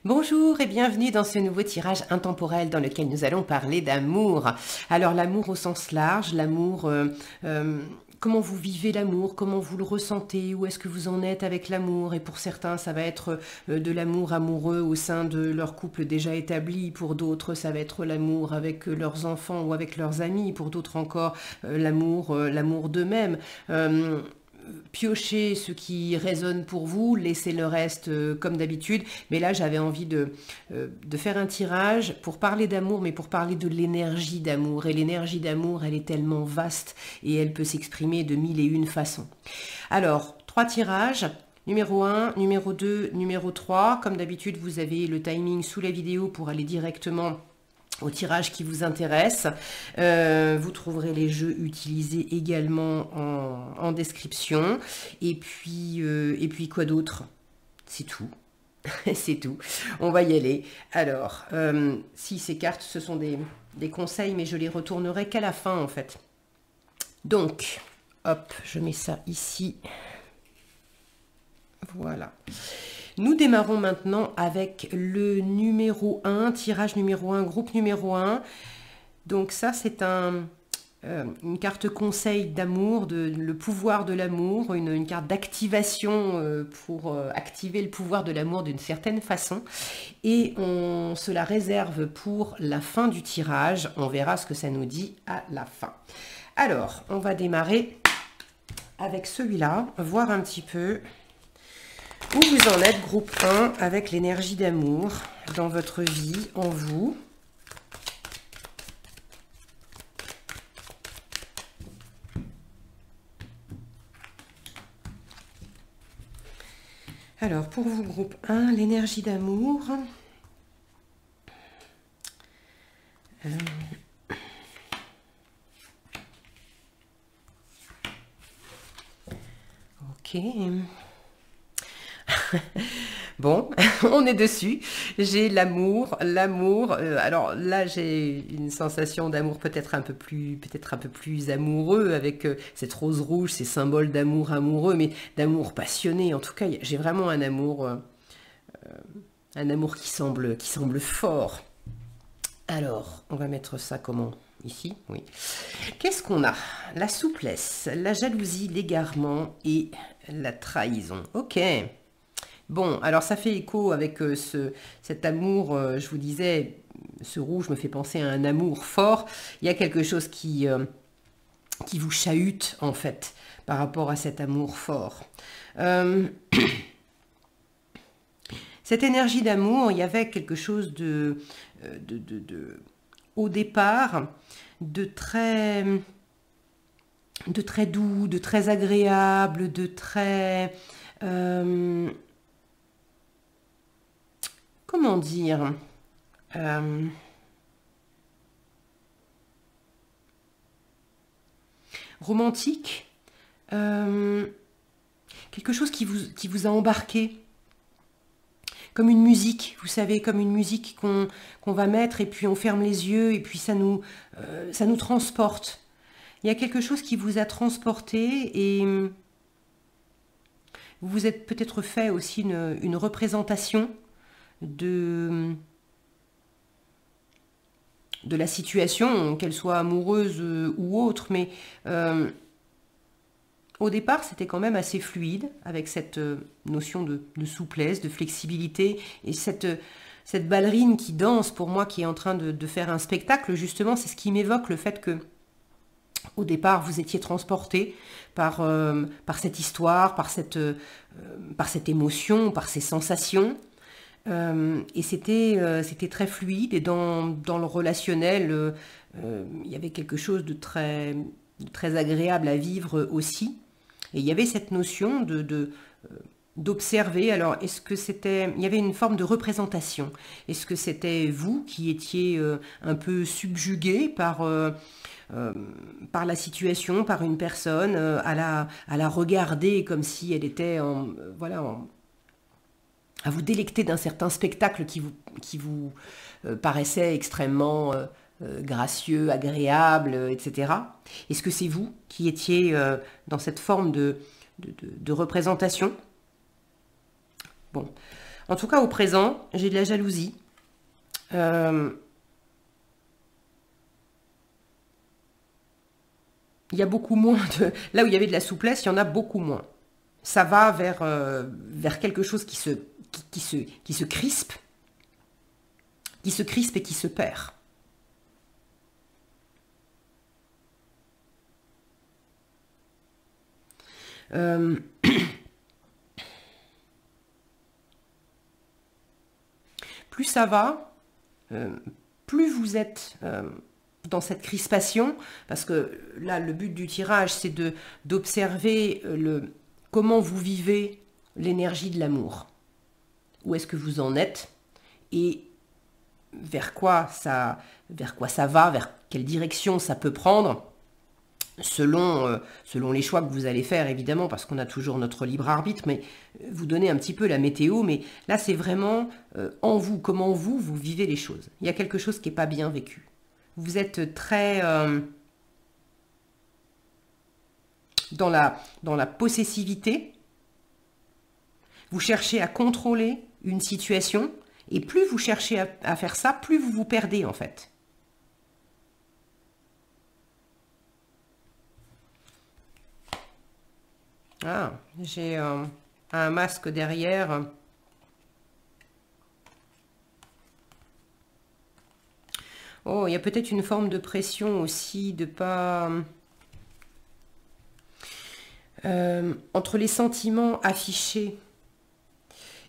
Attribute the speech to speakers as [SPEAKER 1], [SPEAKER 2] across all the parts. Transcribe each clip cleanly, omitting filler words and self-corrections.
[SPEAKER 1] Bonjour et bienvenue dans ce nouveau tirage intemporel dans lequel nous allons parler d'amour. Alors l'amour au sens large, l'amour, comment vous vivez l'amour, comment vous le ressentez, où est-ce que vous en êtes avec l'amour. Et pour certains, ça va être de l'amour amoureux au sein de leur couple déjà établi. Pour d'autres, ça va être l'amour avec leurs enfants ou avec leurs amis. Pour d'autres encore, l'amour d'eux-mêmes. Piochez ce qui résonne pour vous, laissez le reste comme d'habitude. Mais là, j'avais envie de faire un tirage pour parler d'amour, mais pour parler de l'énergie d'amour. Et l'énergie d'amour, elle est tellement vaste et elle peut s'exprimer de mille et une façons. Alors, 3 tirages. Numéro 1, numéro 2, numéro 3. Comme d'habitude, vous avez le timing sous la vidéo pour aller directement au tirage qui vous intéresse. Vous trouverez les jeux utilisés également en description. Et puis quoi d'autre? C'est tout. C'est tout. On va y aller. Alors, si ces cartes, ce sont des conseils, mais je les retournerai qu'à la fin, en fait. Donc, hop, je mets ça ici. Voilà. Nous démarrons maintenant avec le numéro 1, tirage numéro 1, groupe numéro 1. Donc ça, c'est une carte conseil d'amour, le pouvoir de l'amour, une carte d'activation pour activer le pouvoir de l'amour d'une certaine façon. Et on se la réserve pour la fin du tirage. On verra ce que ça nous dit à la fin. Alors, on va démarrer avec celui-là, voir un petit peu où vous en êtes, groupe 1, avec l'énergie d'amour dans votre vie, en vous. Alors, pour vous, groupe 1, l'énergie d'amour. Ok. Bon, on est dessus. J'ai l'amour. Alors là, j'ai une sensation d'amour peut-être un peu plus amoureux avec cette rose rouge, ces symboles d'amour amoureux, mais d'amour passionné. En tout cas, j'ai vraiment un amour qui semble fort. Alors, on va mettre ça comment? Ici, oui. Qu'est-ce qu'on a? La souplesse, la jalousie, l'égarement et la trahison. Ok. Bon, alors ça fait écho avec cet amour, je vous disais, ce rouge me fait penser à un amour fort. Il y a quelque chose qui vous chahute, en fait, par rapport à cet amour fort. Cette énergie d'amour, il y avait quelque chose au départ, de très doux, de très agréable, de très... comment dire, romantique, quelque chose qui vous a embarqué, comme une musique, vous savez, comme une musique qu'on va mettre et puis on ferme les yeux et puis ça nous transporte. Il y a quelque chose qui vous a transporté et vous vous êtes peut-être fait aussi une représentation de la situation, qu'elle soit amoureuse ou autre, mais au départ, c'était quand même assez fluide, avec cette notion de souplesse, de flexibilité, et cette ballerine qui danse, pour moi, qui est en train de faire un spectacle, justement, c'est ce qui m'évoque le fait que, au départ, vous étiez transporté par cette histoire, par cette émotion, par ces sensations, et c'était très fluide, et dans le relationnel, il y avait quelque chose de très agréable à vivre aussi. Et il y avait cette notion d'observer. Alors, est-ce que c'était... Il y avait une forme de représentation. Est-ce que c'était vous qui étiez un peu subjugué par la situation, par une personne, à la regarder comme si elle était à vous délecter d'un certain spectacle qui vous paraissait extrêmement gracieux, agréable, etc. Est-ce que c'est vous qui étiez dans cette forme de représentation? Bon, En tout cas, au présent, j'ai de la jalousie. Il y a beaucoup moins de... Là où il y avait de la souplesse, il y en a beaucoup moins. Ça va vers quelque chose qui se crispe. Qui se crispe et qui se perd. Plus ça va, plus vous êtes dans cette crispation, parce que là, le but du tirage, c'est d'observer comment vous vivez l'énergie de l'amour. Où est-ce que vous en êtes et vers quoi ça va, vers quelle direction ça peut prendre, selon les choix que vous allez faire, évidemment, parce qu'on a toujours notre libre arbitre, mais vous donnez un petit peu la météo, mais là, c'est vraiment en vous, comment vous vivez les choses. Il y a quelque chose qui n'est pas bien vécu. Vous êtes très dans la possessivité. Vous cherchez à contrôler une situation, et plus vous cherchez à faire ça, plus vous vous perdez, en fait. Ah, j'ai un masque derrière. Oh, il y a peut-être une forme de pression aussi, de pas... entre les sentiments affichés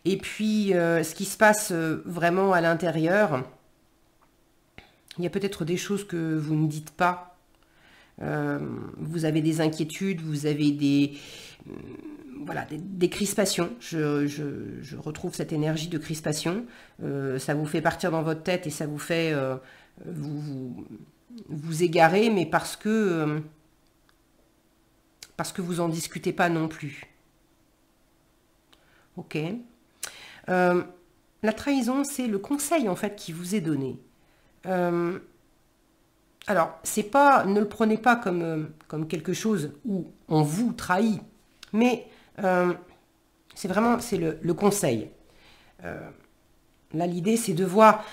[SPEAKER 1] et puis ce qui se passe vraiment à l'intérieur, il y a peut-être des choses que vous ne dites pas. Vous avez des inquiétudes, vous avez des crispations. Je retrouve cette énergie de crispation. Ça vous fait partir dans votre tête et ça vous fait vous égarer, mais parce que vous en discutez pas non plus. Ok. La trahison, c'est le conseil en fait qui vous est donné. Alors, c'est pas, ne le prenez pas comme quelque chose où on vous trahit, mais c'est vraiment le conseil. Là, l'idée, c'est de voir...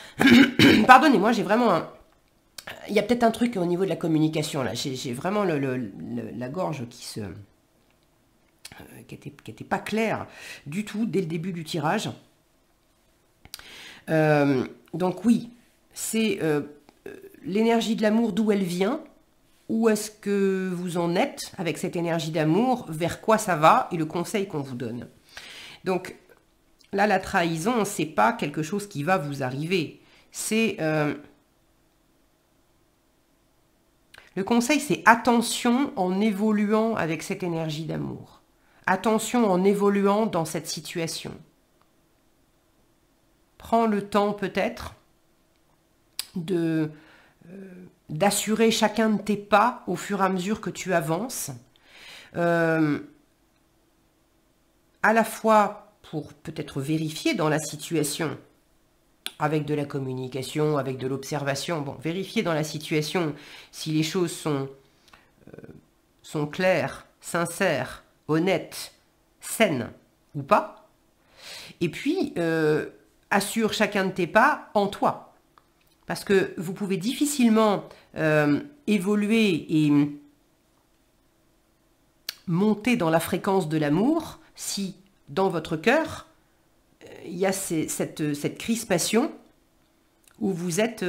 [SPEAKER 1] Pardonnez-moi, j'ai vraiment il y a peut-être un truc au niveau de la communication, là. J'ai vraiment la gorge qui était pas claire du tout dès le début du tirage. Donc oui, c'est l'énergie de l'amour, d'où elle vient, où est-ce que vous en êtes avec cette énergie d'amour, vers quoi ça va et le conseil qu'on vous donne. Donc là, la trahison, c'est pas quelque chose qui va vous arriver. C'est le conseil, c'est attention en évoluant avec cette énergie d'amour. Attention en évoluant dans cette situation. Prends le temps peut-être d'assurer chacun de tes pas au fur et à mesure que tu avances. À la fois pour peut-être vérifier dans la situation, avec de la communication, avec de l'observation, bon, vérifier dans la situation si les choses sont claires, sincères, honnêtes, saines ou pas. Et puis, assure chacun de tes pas en toi. Parce que vous pouvez difficilement évoluer et monter dans la fréquence de l'amour si, dans votre cœur, il y a cette crispation où vous êtes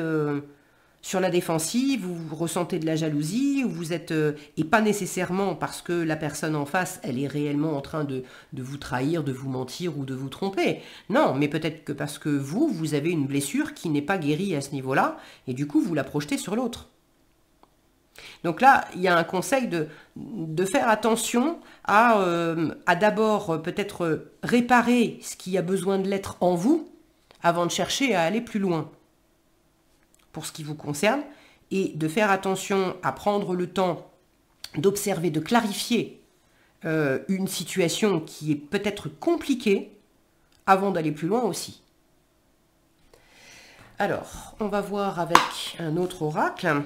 [SPEAKER 1] sur la défensive, où vous ressentez de la jalousie, où vous êtes... et pas nécessairement parce que la personne en face, elle est réellement en train de vous trahir, de vous mentir ou de vous tromper. Non, mais peut-être que parce que vous avez une blessure qui n'est pas guérie à ce niveau-là, et du coup, vous la projetez sur l'autre. Donc là, il y a un conseil de faire attention à d'abord peut-être réparer ce qui a besoin de l'être en vous avant de chercher à aller plus loin pour ce qui vous concerne et de faire attention à prendre le temps d'observer, de clarifier une situation qui est peut-être compliquée avant d'aller plus loin aussi. Alors, on va voir avec un autre oracle.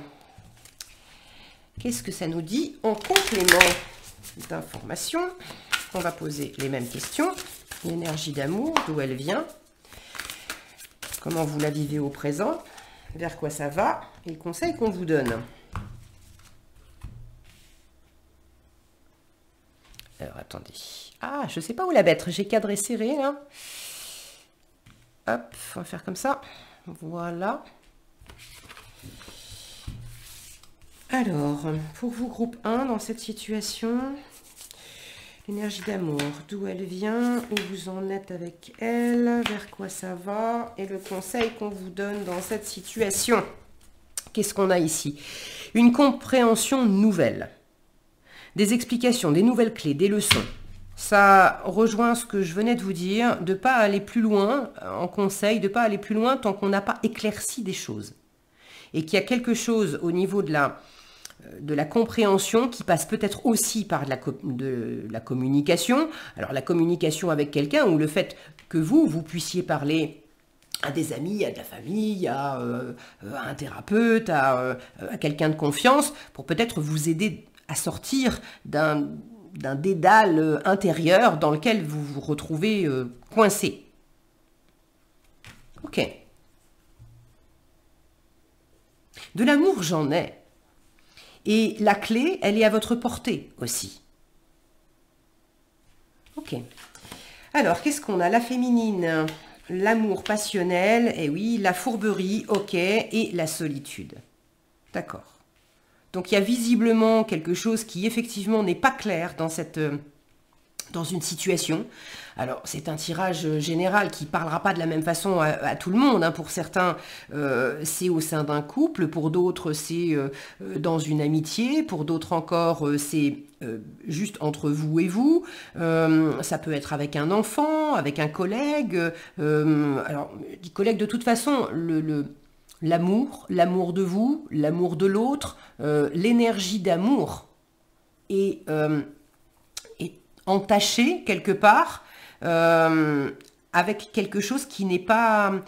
[SPEAKER 1] Qu'est-ce que ça nous dit en complément d'informations? On va poser les mêmes questions. L'énergie d'amour, d'où elle vient? comment vous la vivez au présent, vers quoi ça va, et le conseil qu'on vous donne. Alors, attendez. Ah, je ne sais pas où la mettre. J'ai cadré serré, là. Hop, on va faire comme ça. Voilà. Alors, pour vous, groupe 1, dans cette situation, l'énergie d'amour, d'où elle vient, où vous en êtes avec elle, vers quoi ça va, et le conseil qu'on vous donne dans cette situation. Qu'est-ce qu'on a ici? Une compréhension nouvelle, des explications, des nouvelles clés, des leçons. Ça rejoint ce que je venais de vous dire, de ne pas aller plus loin en conseil, de ne pas aller plus loin tant qu'on n'a pas éclairci des choses. Et qu'il y a quelque chose au niveau de la compréhension qui passe peut-être aussi par de la communication. Alors la communication avec quelqu'un ou le fait que vous puissiez parler à des amis, à de la famille, à un thérapeute, à quelqu'un de confiance pour peut-être vous aider à sortir d'un dédale intérieur dans lequel vous vous retrouvez coincé. Ok. De l'amour, j'en ai. Et la clé, elle est à votre portée aussi. Ok. Alors, qu'est-ce qu'on a? La féminine, l'amour passionnel, et oui, la fourberie, ok, et la solitude. D'accord. Donc, il y a visiblement quelque chose qui, effectivement, n'est pas clair dans une situation. Alors, c'est un tirage général qui ne parlera pas de la même façon à tout le monde. Hein. Pour certains, c'est au sein d'un couple. Pour d'autres, c'est dans une amitié. Pour d'autres encore, c'est juste entre vous et vous. Ça peut être avec un enfant, avec un collègue. Alors, les collègues, de toute façon, l'amour de vous, l'amour de l'autre, l'énergie d'amour est entachée quelque part avec quelque chose qui n'est pas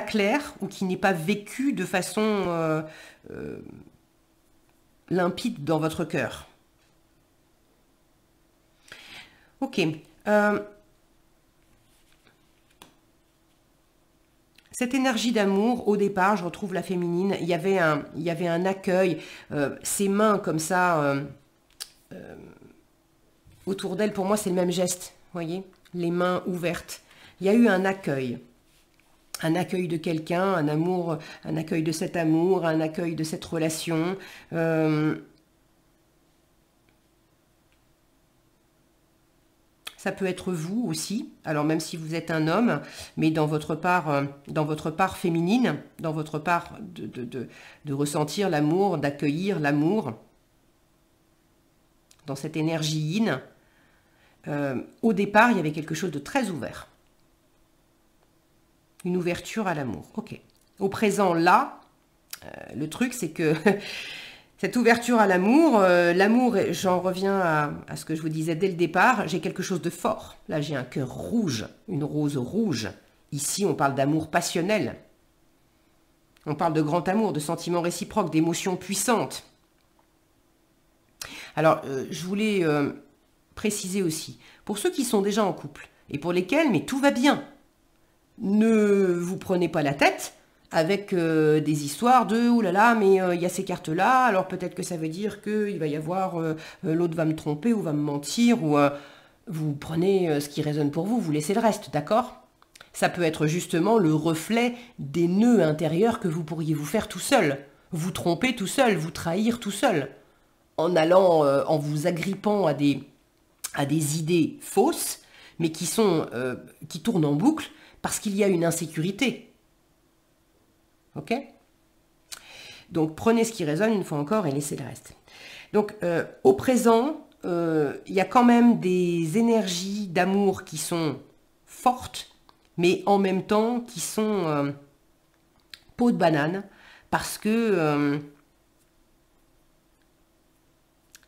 [SPEAKER 1] clair ou qui n'est pas vécu de façon limpide dans votre cœur. Ok. Cette énergie d'amour, au départ, je retrouve la féminine, il y avait un accueil, ses mains comme ça, autour d'elle, pour moi, c'est le même geste, voyez, les mains ouvertes. Il y a eu un accueil de quelqu'un, un accueil de cet amour, un accueil de cette relation. Ça peut être vous aussi, alors même si vous êtes un homme, mais dans votre part féminine, dans votre part de ressentir l'amour, d'accueillir l'amour, dans cette énergie yin, au départ, il y avait quelque chose de très ouvert. Une ouverture à l'amour. Ok. Au présent, là, le truc, c'est que cette ouverture à l'amour, j'en reviens à ce que je vous disais dès le départ, j'ai quelque chose de fort. Là, j'ai un cœur rouge, une rose rouge. Ici, on parle d'amour passionnel. On parle de grand amour, de sentiments réciproques, d'émotions puissantes. Alors, je voulais préciser aussi, pour ceux qui sont déjà en couple et pour lesquels, mais tout va bien, ne vous prenez pas la tête avec des histoires de « oh là là, mais il y a ces cartes-là, alors peut-être que ça veut dire qu'il va y avoir l'autre va me tromper ou va me mentir » ou vous prenez ce qui résonne pour vous, vous laissez le reste, d'accord? Ça peut être justement le reflet des nœuds intérieurs que vous pourriez vous faire tout seul, vous tromper tout seul, vous trahir tout seul, en allant, en vous agrippant à des idées fausses, mais qui tournent en boucle parce qu'il y a une insécurité. Ok? Donc prenez ce qui résonne une fois encore et laissez le reste. Donc au présent, il y a quand même des énergies d'amour qui sont fortes, mais en même temps qui sont peau de banane, parce que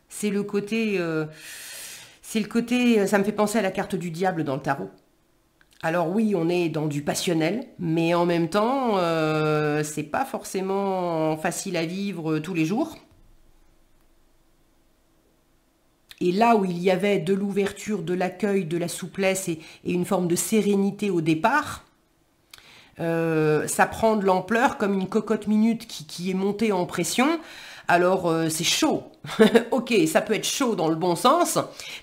[SPEAKER 1] c'est le côté, ça me fait penser à la carte du diable dans le tarot. Alors oui, on est dans du passionnel, mais en même temps, c'est pas forcément facile à vivre tous les jours. Et là où il y avait de l'ouverture, de l'accueil, de la souplesse et une forme de sérénité au départ, ça prend de l'ampleur comme une cocotte minute qui est montée en pression. Alors c'est chaud. Ok, ça peut être chaud dans le bon sens,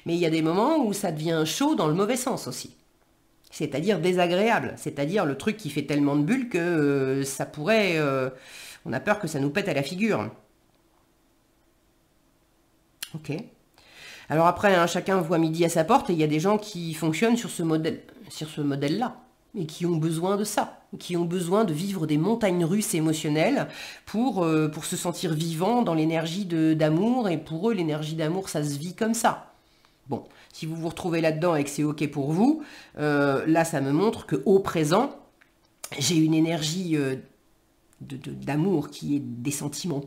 [SPEAKER 1] mais il y a des moments où ça devient chaud dans le mauvais sens aussi. C'est-à-dire désagréable, c'est-à-dire le truc qui fait tellement de bulles que ça pourrait... on a peur que ça nous pète à la figure. Ok. Alors après, hein, chacun voit midi à sa porte et il y a des gens qui fonctionnent sur ce modèle-là et qui ont besoin de ça, qui ont besoin de vivre des montagnes russes émotionnelles pour se sentir vivant dans l'énergie d'amour, et pour eux, l'énergie d'amour, ça se vit comme ça. Bon, si vous vous retrouvez là-dedans et que c'est ok pour vous, là, ça me montre qu'au présent, j'ai une énergie d'amour qui est des sentiments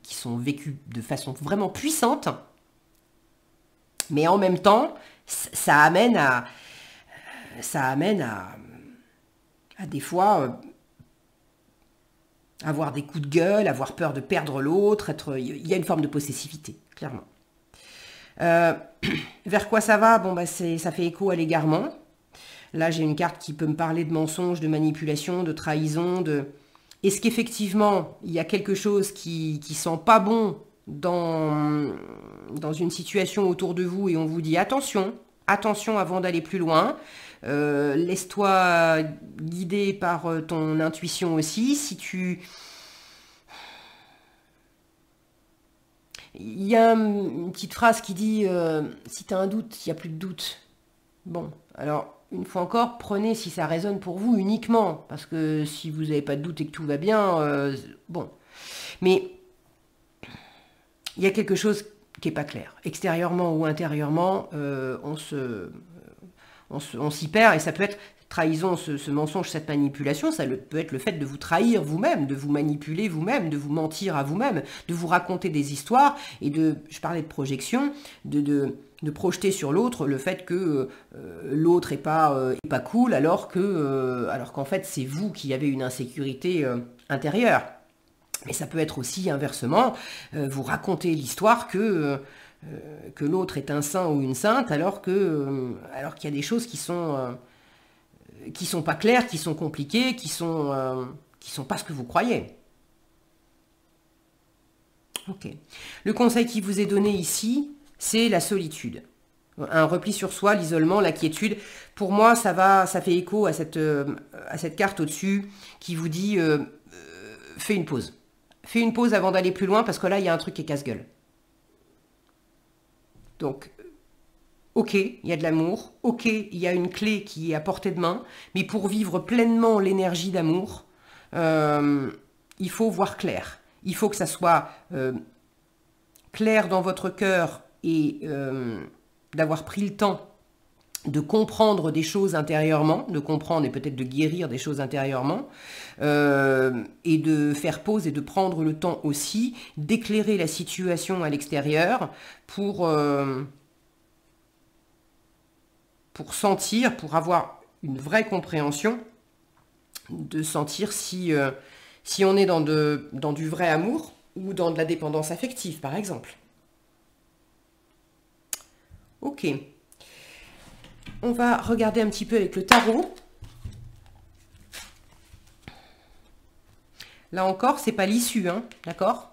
[SPEAKER 1] qui sont vécus de façon vraiment puissante, mais en même temps, ça amène à des fois avoir des coups de gueule, avoir peur de perdre l'autre, il y a une forme de possessivité, clairement. Vers quoi ça va? Bon, bah, ça fait écho à l'égarement. Là, j'ai une carte qui peut me parler de mensonges, de manipulation, de trahison, Est-ce qu'effectivement, il y a quelque chose qui sent pas bon dans une situation autour de vous et on vous dit attention avant d'aller plus loin, laisse-toi guider par ton intuition aussi. Il y a une petite phrase qui dit si tu as un doute, il n'y a plus de doute. Bon, alors une fois encore, prenez si ça résonne pour vous uniquement, parce que si vous n'avez pas de doute et que tout va bien, bon. Mais il y a quelque chose qui n'est pas clair. Extérieurement ou intérieurement, on s'y perd, et ça peut être trahison, ce mensonge, cette manipulation, ça peut être le fait de vous trahir vous-même, de vous manipuler vous-même, de vous mentir à vous-même, de vous raconter des histoires, et je parlais de projection, de projeter sur l'autre le fait que l'autre est pas cool, alors qu'en fait c'est vous qui avez une insécurité intérieure. Mais ça peut être aussi inversement, vous raconter l'histoire que l'autre est un saint ou une sainte, alors qu'il y a des choses qui sont pas claires, qui sont compliquées, qui sont pas ce que vous croyez. Ok. Le conseil qui vous est donné ici, c'est la solitude. Un repli sur soi, l'isolement, la quiétude. Pour moi, ça fait écho à cette carte au-dessus qui vous dit fais une pause. Fais une pause avant d'aller plus loin, parce que là, il y a un truc qui est casse-gueule. Donc, ok, il y a de l'amour, ok, il y a une clé qui est à portée de main, mais pour vivre pleinement l'énergie d'amour, il faut voir clair. Il faut que ça soit clair dans votre cœur et d'avoir pris le temps de comprendre des choses intérieurement, de comprendre et peut-être de guérir des choses intérieurement, et de faire pause et de prendre le temps aussi d'éclairer la situation à l'extérieur pour sentir, pour avoir une vraie compréhension, de sentir si on est dans du vrai amour ou dans de la dépendance affective, par exemple. Ok. On va regarder un petit peu avec le tarot. Là encore, c'est pas l'issue, hein, d'accord?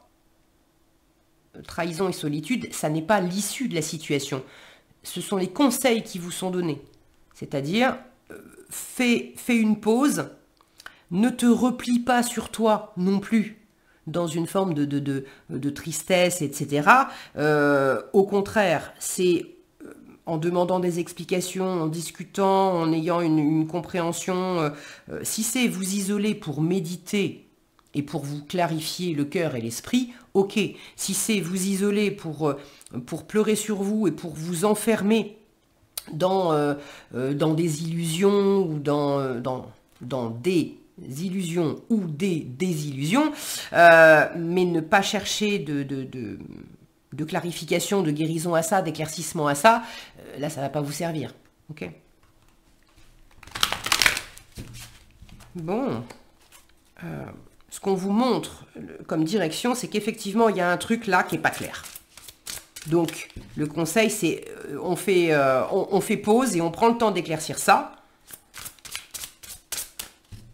[SPEAKER 1] Trahison et solitude, ça n'est pas l'issue de la situation. Ce sont les conseils qui vous sont donnés. C'est-à-dire, fais une pause, ne te replie pas sur toi non plus, dans une forme de tristesse, etc. Au contraire, c'est en demandant des explications, en discutant, en ayant une compréhension. Si c'est vous isoler pour méditer et pour vous clarifier le cœur et l'esprit, ok. Si c'est vous isoler pour pleurer sur vous et pour vous enfermer dans des illusions ou dans des illusions ou des désillusions, mais ne pas chercher de clarification, de guérison à ça, d'éclaircissement à ça, là, ça ne va pas vous servir. Ok. Bon. Ce qu'on vous montre comme direction, c'est qu'effectivement, il y a un truc là qui n'est pas clair. Donc, le conseil, c'est on fait pause et on prend le temps d'éclaircir ça.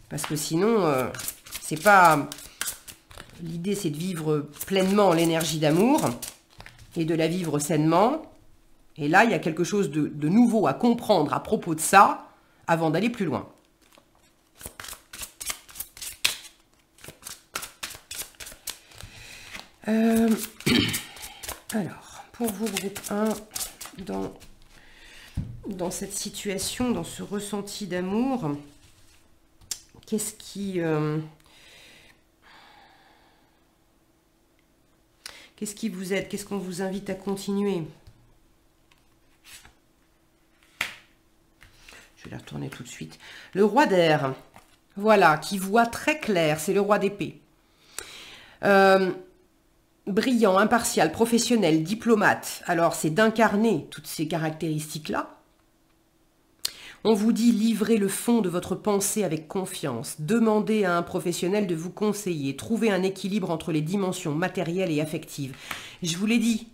[SPEAKER 1] Parce que sinon, c'est pas... L'idée, c'est de vivre pleinement l'énergie d'amour et de la vivre sainement. Et là, il y a quelque chose de nouveau à comprendre à propos de ça avant d'aller plus loin. Alors, pour vous, groupe 1, dans cette situation, dans ce ressenti d'amour, qu'est-ce qui vous aide? Qu'est-ce qu'on vous invite à continuer? Je vais la retourner tout de suite. Le roi d'air, voilà, qui voit très clair, c'est le roi d'épée. Brillant, impartial, professionnel, diplomate. Alors, c'est d'incarner toutes ces caractéristiques-là. On vous dit livrez le fond de votre pensée avec confiance. Demandez à un professionnel de vous conseiller. Trouvez un équilibre entre les dimensions matérielles et affectives. Je vous l'ai dit,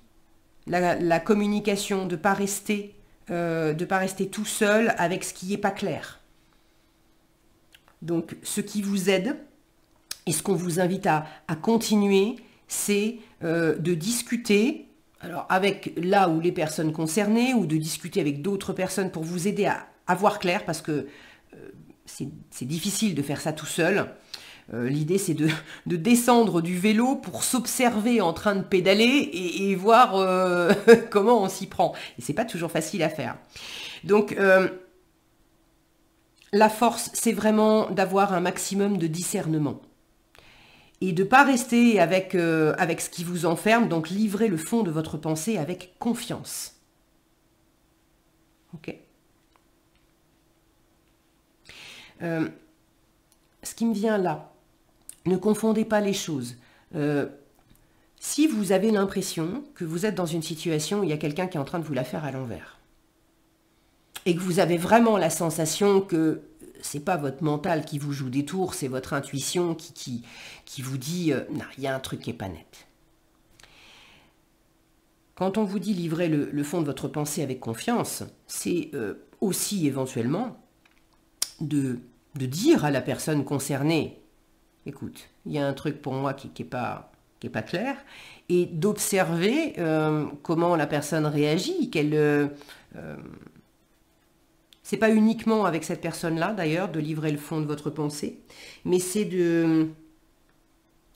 [SPEAKER 1] la communication, de ne pas rester tout seul avec ce qui n'est pas clair. Donc, ce qui vous aide et ce qu'on vous invite à continuer, c'est de discuter alors avec là où les personnes concernées ou de discuter avec d'autres personnes pour vous aider à voir clair parce que c'est difficile de faire ça tout seul. L'idée, c'est de descendre du vélo pour s'observer en train de pédaler et voir comment on s'y prend. Et c'est pas toujours facile à faire. Donc, la force, c'est vraiment d'avoir un maximum de discernement. Et de ne pas rester avec ce qui vous enferme, donc livrez le fond de votre pensée avec confiance. Ok. Ce qui me vient là, ne confondez pas les choses. Si vous avez l'impression que vous êtes dans une situation où il y a quelqu'un qui est en train de vous la faire à l'envers, et que vous avez vraiment la sensation que c'est pas votre mental qui vous joue des tours, c'est votre intuition qui vous dit non, il y a un truc qui n'est pas net. Quand on vous dit livrer le fond de votre pensée avec confiance, c'est aussi éventuellement de dire à la personne concernée, écoute, il y a un truc pour moi qui n'est pas clair, et d'observer comment la personne réagit, c'est pas uniquement avec cette personne-là, d'ailleurs, de livrer le fond de votre pensée, mais c'est de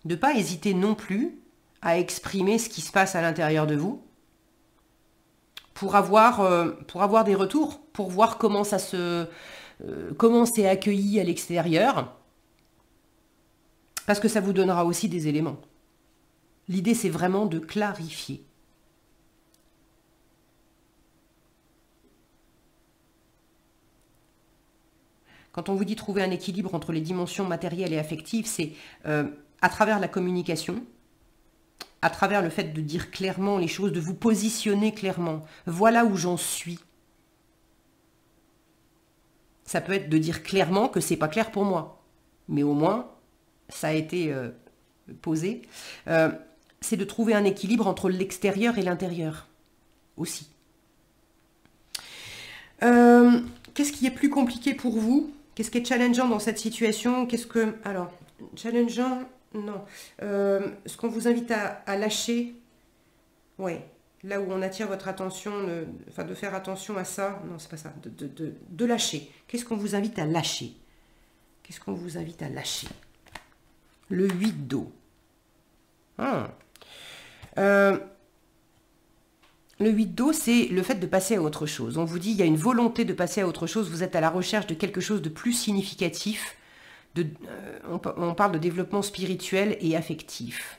[SPEAKER 1] ne pas hésiter non plus à exprimer ce qui se passe à l'intérieur de vous pour avoir des retours, pour voir comment comment c'est accueilli à l'extérieur, parce que ça vous donnera aussi des éléments. L'idée, c'est vraiment de clarifier. Quand on vous dit trouver un équilibre entre les dimensions matérielles et affectives, c'est à travers la communication, à travers le fait de dire clairement les choses, de vous positionner clairement. Voilà où j'en suis. Ça peut être de dire clairement que c'est pas clair pour moi, mais au moins ça a été posé. C'est de trouver un équilibre entre l'extérieur et l'intérieur aussi. Qu'est-ce qui est plus compliqué pour vous? Qu'est-ce qui est challengeant dans cette situation? Alors, challengeant, non. Ce qu'on vous invite à lâcher, ouais, là où on attire votre attention, de faire attention à ça, non, c'est pas ça, de lâcher. Qu'est-ce qu'on vous invite à lâcher? Qu'est-ce qu'on vous invite à lâcher? Le 8 d'eau. Le 8 d'eau, c'est le fait de passer à autre chose. On vous dit, il y a une volonté de passer à autre chose. Vous êtes à la recherche de quelque chose de plus significatif. On parle de développement spirituel et affectif.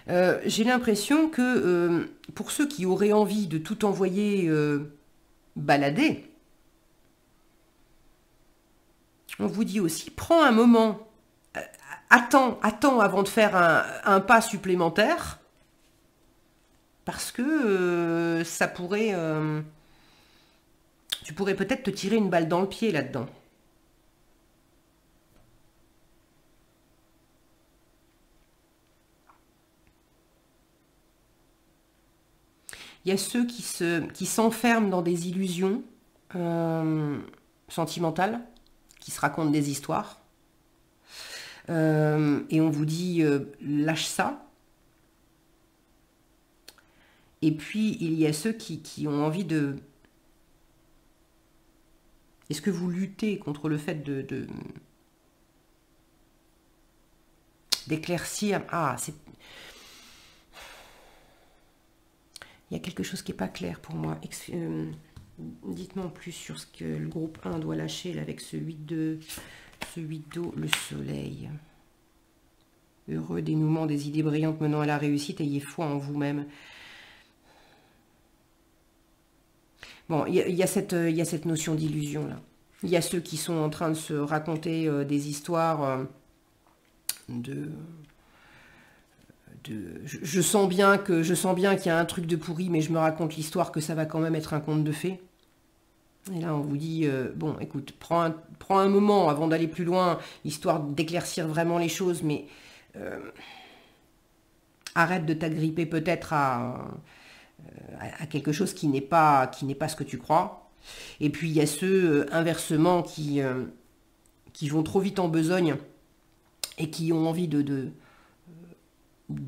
[SPEAKER 1] J'ai l'impression que pour ceux qui auraient envie de tout envoyer balader, on vous dit aussi, prends un moment. Attends avant de faire un pas supplémentaire, parce que ça pourrait... tu pourrais peut-être te tirer une balle dans le pied là-dedans. Il y a ceux qui s'enferment dans des illusions sentimentale, qui se raconte des histoires. Et on vous dit lâche ça. Et puis il y a ceux qui ont envie de... Est-ce que vous luttez contre le fait d'éclaircir? Ah, c'est... Il y a quelque chose qui n'est pas clair pour moi. Dites-moi en plus sur ce que le groupe 1 doit lâcher là, avec ce 8 d'eau, le soleil. Heureux dénouement des idées brillantes menant à la réussite, ayez foi en vous-même. Bon, il y a cette notion d'illusion là. Il y a ceux qui sont en train de se raconter des histoires je sens bien qu'il y a un truc de pourri, mais je me raconte l'histoire que ça va quand même être un conte de fées. Et là, on vous dit, bon, écoute, prends un moment avant d'aller plus loin, histoire d'éclaircir vraiment les choses, mais arrête de t'agripper peut-être à quelque chose qui n'est pas ce que tu crois. Et puis, il y a ceux, inversement, qui vont trop vite en besogne et qui ont envie de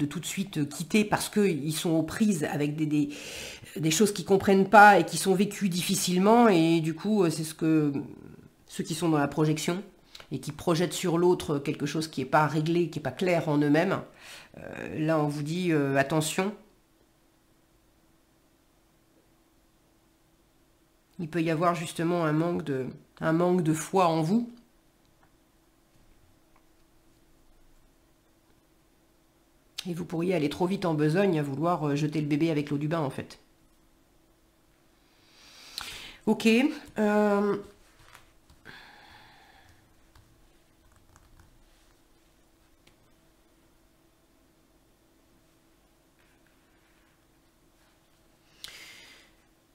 [SPEAKER 1] tout de suite quitter parce qu'ils sont aux prises avec des choses qu'ils ne comprennent pas et qui sont vécues difficilement. Et du coup, c'est ceux qui sont dans la projection et qui projettent sur l'autre quelque chose qui n'est pas réglé, qui n'est pas clair en eux-mêmes. Là, on vous dit attention. Il peut y avoir justement un manque de foi en vous. Et vous pourriez aller trop vite en besogne à vouloir jeter le bébé avec l'eau du bain, en fait. Ok.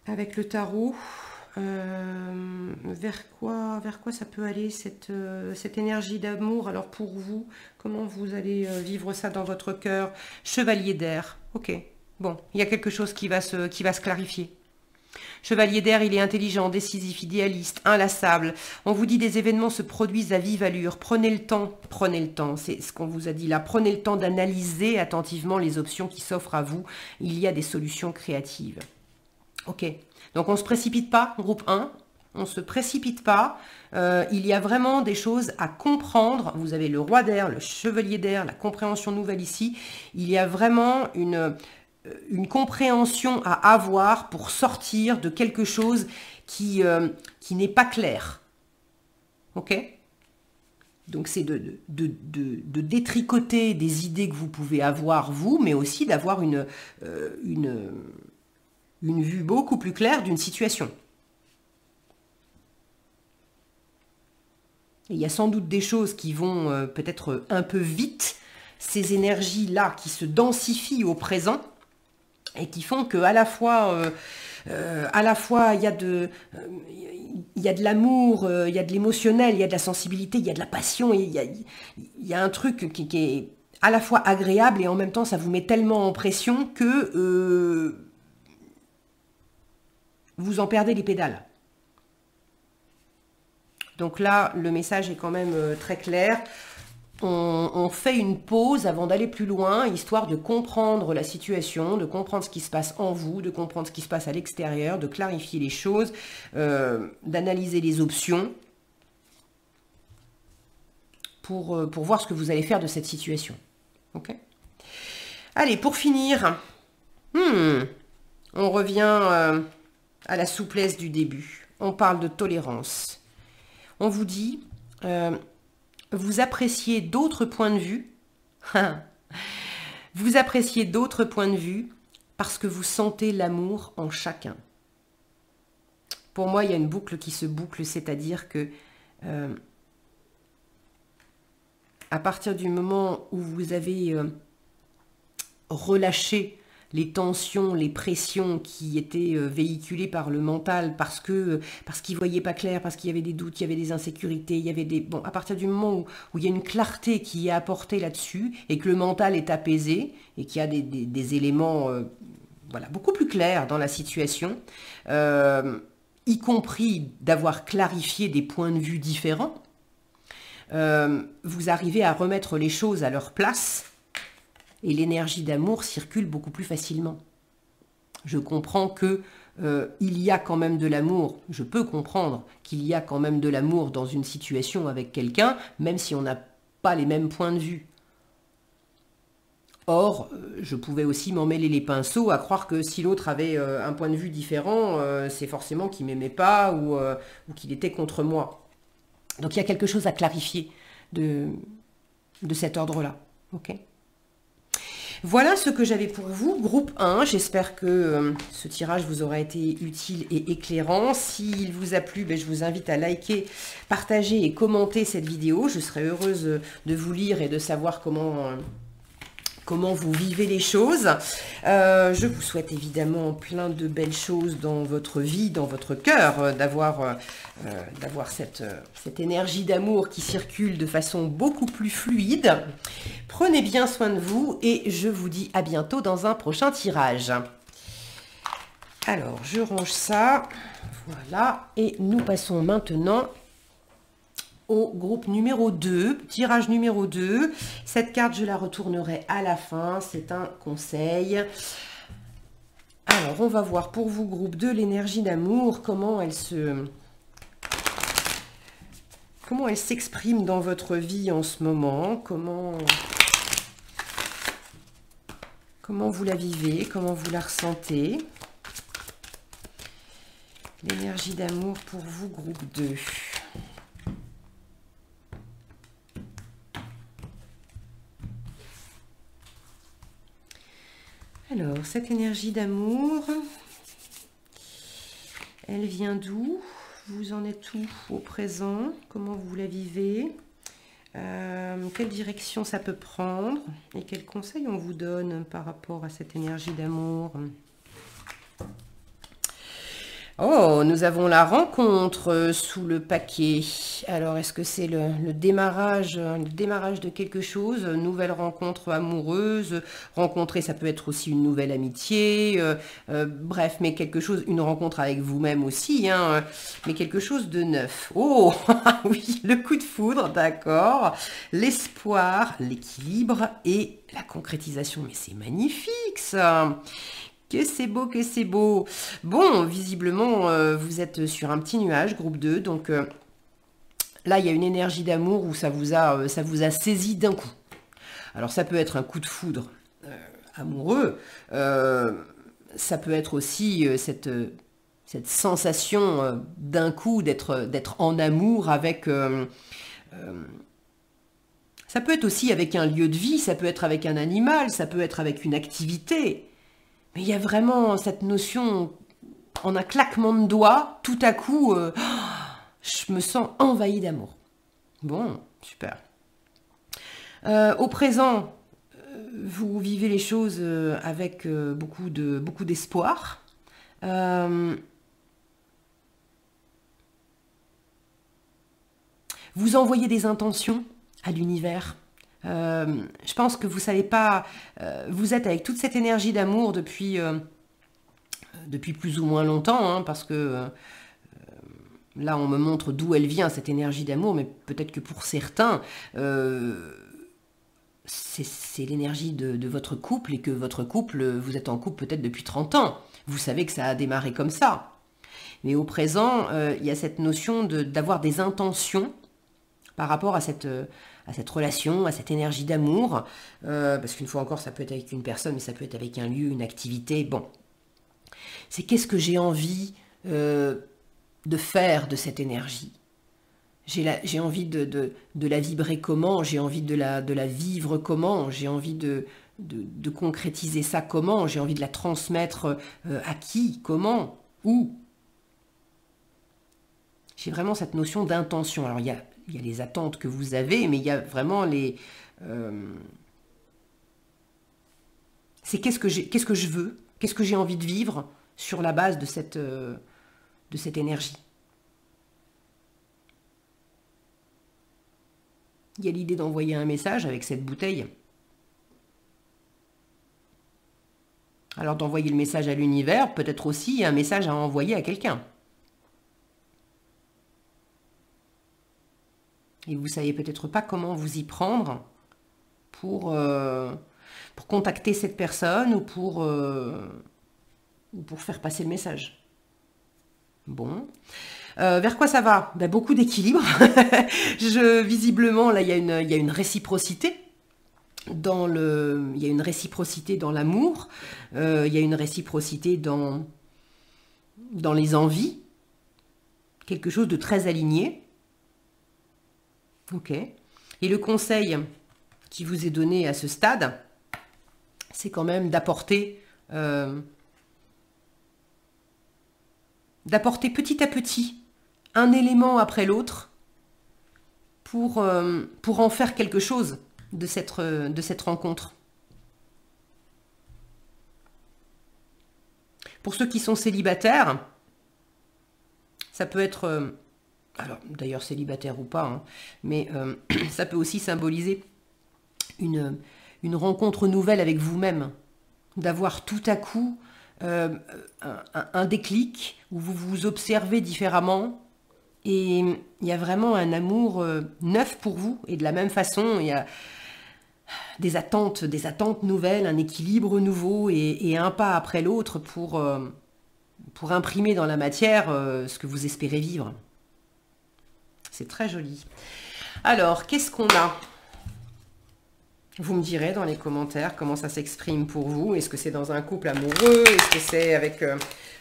[SPEAKER 1] Avec le tarot, vers quoi ça peut aller cette énergie d'amour? Alors pour vous, comment vous allez vivre ça dans votre cœur? Chevalier d'air, ok. Bon, il y a quelque chose qui va se clarifier. Chevalier d'air, il est intelligent, décisif, idéaliste, inlassable. On vous dit des événements se produisent à vive allure. Prenez le temps, c'est ce qu'on vous a dit là. Prenez le temps d'analyser attentivement les options qui s'offrent à vous. Il y a des solutions créatives. Ok, donc on ne se précipite pas, groupe 1, on ne se précipite pas. Il y a vraiment des choses à comprendre. Vous avez le roi d'air, le chevalier d'air, la compréhension nouvelle ici. Il y a vraiment une compréhension à avoir pour sortir de quelque chose qui n'est pas clair. Ok? Donc c'est de détricoter des idées que vous pouvez avoir vous, mais aussi d'avoir une vue beaucoup plus claire d'une situation. Et il y a sans doute des choses qui vont peut-être un peu vite, ces énergies-là qui se densifient au présent et qui font qu'à la fois il y a de l'amour, il y a de l'émotionnel, il y a de la sensibilité, il y a de la passion, il y a un truc qui est à la fois agréable et en même temps ça vous met tellement en pression que vous en perdez les pédales. Donc là, le message est quand même très clair. On fait une pause avant d'aller plus loin, histoire de comprendre la situation, de comprendre ce qui se passe en vous, de comprendre ce qui se passe à l'extérieur, de clarifier les choses, d'analyser les options pour voir ce que vous allez faire de cette situation. Ok ? Allez, pour finir, on revient à la souplesse du début. On parle de tolérance. On vous dit, vous appréciez d'autres points de vue. Vous appréciez d'autres points de vue parce que vous sentez l'amour en chacun. Pour moi, il y a une boucle qui se boucle, c'est-à-dire que à partir du moment où vous avez relâché les tensions, les pressions qui étaient véhiculées par le mental parce qu'il ne voyait pas clair, parce qu'il y avait des doutes, il y avait des insécurités, il y avait des... Bon, à partir du moment où il y a une clarté qui est apportée là-dessus et que le mental est apaisé et qu'il y a des éléments voilà, beaucoup plus clairs dans la situation, y compris d'avoir clarifié des points de vue différents. Vous arrivez à remettre les choses à leur place et l'énergie d'amour circule beaucoup plus facilement. Je comprends que il y a quand même de l'amour, je peux comprendre qu'il y a quand même de l'amour dans une situation avec quelqu'un, même si on n'a pas les mêmes points de vue. Or, je pouvais aussi m'emmêler les pinceaux à croire que si l'autre avait un point de vue différent, c'est forcément qu'il m'aimait pas ou qu'il était contre moi. Donc il y a quelque chose à clarifier de cet ordre-là. Ok ? Voilà ce que j'avais pour vous, groupe 1. J'espère que ce tirage vous aura été utile et éclairant. S'il vous a plu, je vous invite à liker, partager et commenter cette vidéo. Je serai heureuse de vous lire et de savoir comment vous vivez les choses. Je vous souhaite évidemment plein de belles choses dans votre vie, dans votre cœur, d'avoir cette énergie d'amour qui circule de façon beaucoup plus fluide. Prenez bien soin de vous et je vous dis à bientôt dans un prochain tirage. Alors, je range ça. Voilà. Et nous passons maintenant au groupe numéro 2, tirage numéro 2. Cette carte, je la retournerai à la fin. C'est un conseil. Alors, on va voir pour vous, groupe 2, l'énergie d'amour, comment elle s'exprime dans votre vie en ce moment, comment vous la vivez, comment vous la ressentez. L'énergie d'amour pour vous, groupe 2. Alors, cette énergie d'amour, elle vient d'où? Vous en êtes où au présent? Comment vous la vivez? Quelle direction ça peut prendre? Et quels conseils on vous donne par rapport à cette énergie d'amour? Oh, nous avons la rencontre sous le paquet. Alors, est-ce que c'est le démarrage de quelque chose? Nouvelle rencontre amoureuse. Rencontrer, ça peut être aussi une nouvelle amitié. Bref, mais quelque chose, une rencontre avec vous-même aussi, hein, mais quelque chose de neuf. Oh, oui, le coup de foudre, d'accord. L'espoir, l'équilibre et la concrétisation. Mais c'est magnifique, ça! Que c'est beau, que c'est beau. Bon, visiblement, vous êtes sur un petit nuage, groupe 2. Donc là, il y a une énergie d'amour où ça vous a saisi d'un coup. Alors, ça peut être un coup de foudre amoureux. Ça peut être aussi cette sensation d'un coup d'être en amour avec... ça peut être aussi avec un lieu de vie, ça peut être avec un animal, ça peut être avec une activité. Mais il y a vraiment cette notion, en un claquement de doigts, tout à coup, je me sens envahie d'amour. Bon, super. Au présent, vous vivez les choses avec beaucoup d'espoir. Vous envoyez des intentions à l'univers. Je pense que vous savez pas, vous êtes avec toute cette énergie d'amour depuis plus ou moins longtemps, hein, parce que là on me montre d'où elle vient cette énergie d'amour, mais peut-être que pour certains c'est l'énergie de votre couple et que votre couple, vous êtes en couple peut-être depuis 30 ans. Vous savez que ça a démarré comme ça. Mais au présent, il y a cette notion d'avoir des intentions par rapport à cette relation, à cette énergie d'amour, parce qu'une fois encore, ça peut être avec une personne, mais ça peut être avec un lieu, une activité. Bon, c'est qu'est-ce que j'ai envie de faire de cette énergie? J'ai envie de la vibrer comment? J'ai envie de la vivre comment? J'ai envie de concrétiser ça comment? J'ai envie de la transmettre à qui? Comment? Où? J'ai vraiment cette notion d'intention. Alors, il y a les attentes que vous avez, mais il y a vraiment les... c'est qu'est-ce que je veux, qu'est-ce que j'ai envie de vivre sur la base de cette énergie. Il y a l'idée d'envoyer un message avec cette bouteille. Alors d'envoyer le message à l'univers, peut-être aussi un message à envoyer à quelqu'un. Et vous ne savez peut-être pas comment vous y prendre pour contacter cette personne ou pour faire passer le message. Bon. Vers quoi ça va? Ben, beaucoup d'équilibre. Visiblement, là, il y a une réciprocité. Il y a une réciprocité dans l'amour. Il y a une réciprocité dans les envies. Quelque chose de très aligné. Ok. Et le conseil qui vous est donné à ce stade, c'est quand même d'apporter petit à petit un élément après l'autre pour en faire quelque chose de cette rencontre. Pour ceux qui sont célibataires, ça peut être, alors d'ailleurs célibataire ou pas, hein, mais ça peut aussi symboliser une rencontre nouvelle avec vous-même, d'avoir tout à coup un déclic où vous vous observez différemment et il y a vraiment un amour neuf pour vous et de la même façon il y a des attentes nouvelles, un équilibre nouveau et un pas après l'autre pour imprimer dans la matière ce que vous espérez vivre. C'est très joli. Alors, qu'est-ce qu'on a ? Vous me direz dans les commentaires comment ça s'exprime pour vous. Est-ce que c'est dans un couple amoureux? Est-ce que c'est avec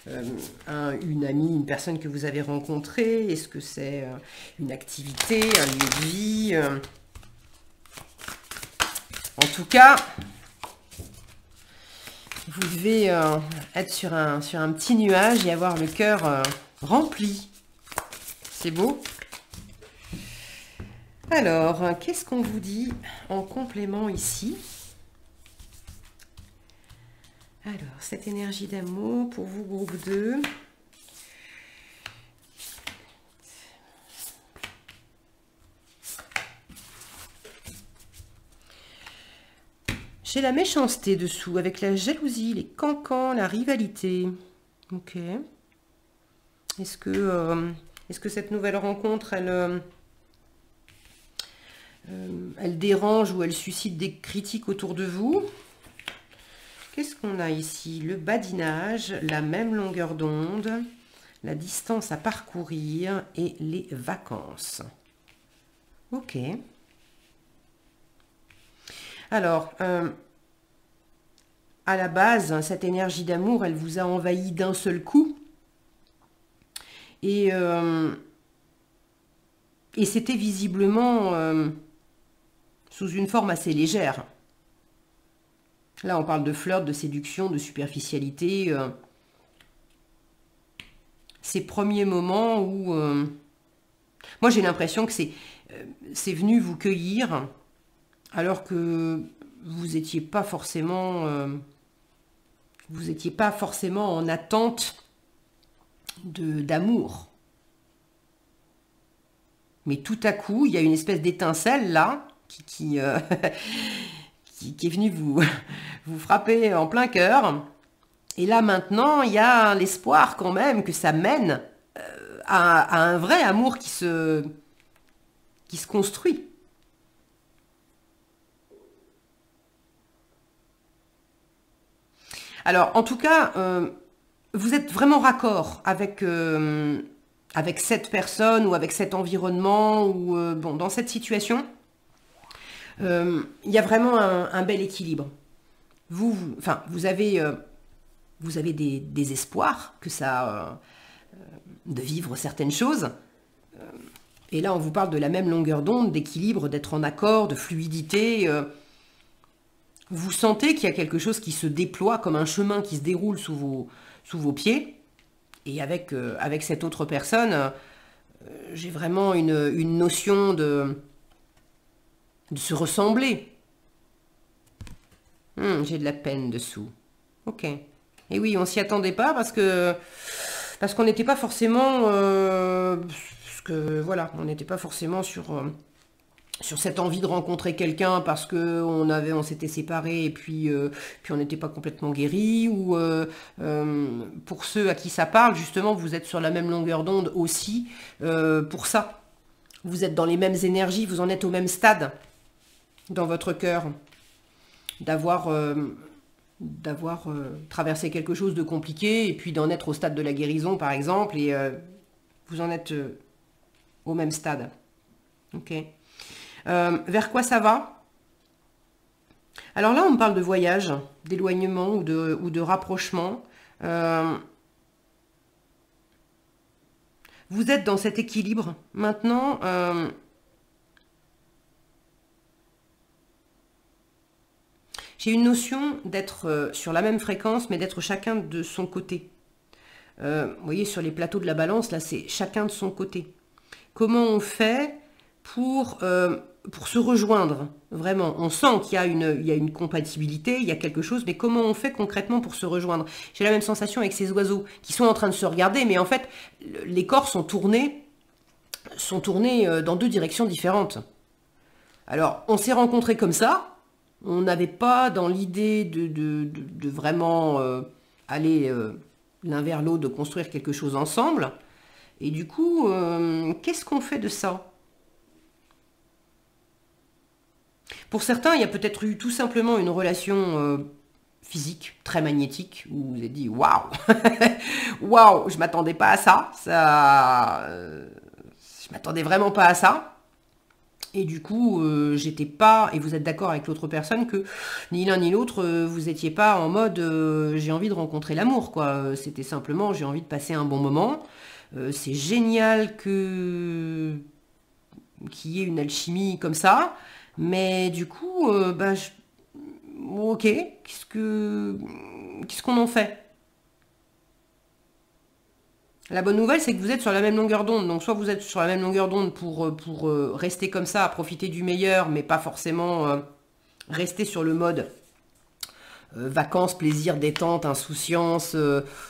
[SPEAKER 1] une amie, une personne que vous avez rencontrée? Est-ce que c'est une activité, un lieu de vie? En tout cas, vous devez être sur un petit nuage et avoir le cœur rempli. C'est beau? Alors, qu'est-ce qu'on vous dit en complément ici? Alors, cette énergie d'amour pour vous, groupe 2. J'ai la méchanceté dessous, avec la jalousie, les cancans, la rivalité. Ok. Est-ce que cette nouvelle rencontre, elle dérange ou elle suscite des critiques autour de vous? Qu'est-ce qu'on a ici? Le badinage, la même longueur d'onde, la distance à parcourir et les vacances. Ok. Alors, à la base, cette énergie d'amour, elle vous a envahi d'un seul coup. Et c'était visiblement sous une forme assez légère. Là, on parle de flirt, de séduction, de superficialité. Ces premiers moments où... moi, j'ai l'impression que c'est venu vous cueillir alors que vous n'étiez pas forcément... en attente d'amour. Mais tout à coup, il y a une espèce d'étincelle là qui est venue vous frapper en plein cœur. Et là maintenant, il y a l'espoir quand même que ça mène à un vrai amour qui se construit. Alors, en tout cas, vous êtes vraiment raccord avec cette personne ou avec cet environnement ou bon, dans cette situation. Il y a vraiment un bel équilibre. Vous avez des espoirs que ça, de vivre certaines choses. Et là, on vous parle de la même longueur d'onde, d'équilibre, d'être en accord, de fluidité. Vous sentez qu'il y a quelque chose qui se déploie comme un chemin qui se déroule sous vos pieds. Et avec cette autre personne, j'ai vraiment une notion de se ressembler. J'ai de la peine dessous. Ok. Et oui, on s'y attendait pas parce qu'on n'était pas forcément... voilà, on n'était pas forcément sur cette envie de rencontrer quelqu'un parce que on s'était séparés et puis on n'était pas complètement guéris, ou pour ceux à qui ça parle, justement, vous êtes sur la même longueur d'onde aussi pour ça. Vous êtes dans les mêmes énergies, vous en êtes au même stade dans votre cœur. D'avoir traversé quelque chose de compliqué et puis d'en être au stade de la guérison, par exemple, et vous en êtes au même stade. Ok. Vers quoi ça va? Alors là, on me parle de voyage, d'éloignement ou de rapprochement. Vous êtes dans cet équilibre. Maintenant, j'ai une notion d'être sur la même fréquence, mais d'être chacun de son côté. Vous voyez, sur les plateaux de la balance, là, c'est chacun de son côté. Comment on fait pour se rejoindre? Vraiment, on sent qu'il y a une compatibilité, il y a quelque chose, mais comment on fait concrètement pour se rejoindre? J'ai la même sensation avec ces oiseaux qui sont en train de se regarder, mais en fait, les corps sont tournés dans deux directions différentes. Alors, on s'est rencontrés comme ça, on n'avait pas dans l'idée de vraiment aller l'un vers l'autre, de construire quelque chose ensemble, et du coup, qu'est-ce qu'on fait de ça? Pour certains, il y a peut-être eu tout simplement une relation physique très magnétique où vous vous êtes dit waouh, waouh, je m'attendais pas à ça, je m'attendais vraiment pas à ça. Et du coup, j'étais pas, et vous êtes d'accord avec l'autre personne que ni l'un ni l'autre, vous étiez pas en mode j'ai envie de rencontrer l'amour, quoi. C'était simplement j'ai envie de passer un bon moment. C'est génial qu'il y ait une alchimie comme ça. Mais du coup, ok, qu'est-ce qu'on en fait? La bonne nouvelle, c'est que vous êtes sur la même longueur d'onde. Donc, soit vous êtes sur la même longueur d'onde pour rester comme ça, profiter du meilleur, mais pas forcément rester sur le mode vacances, plaisir, détente, insouciance.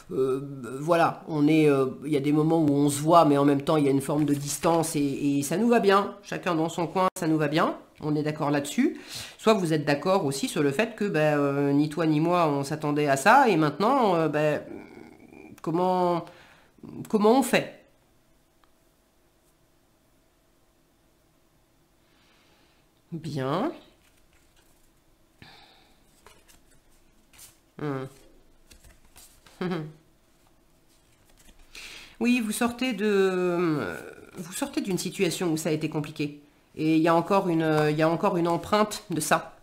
[SPEAKER 1] Voilà, il y a des moments où on se voit, mais en même temps, il y a une forme de distance et ça nous va bien. Chacun dans son coin, ça nous va bien. On est d'accord là-dessus. Soit vous êtes d'accord aussi sur le fait que ni toi ni moi, on s'attendait à ça. Et maintenant, comment on fait? Bien. Oui, vous sortez d'une situation où ça a été compliqué. Et il y a encore une empreinte de ça.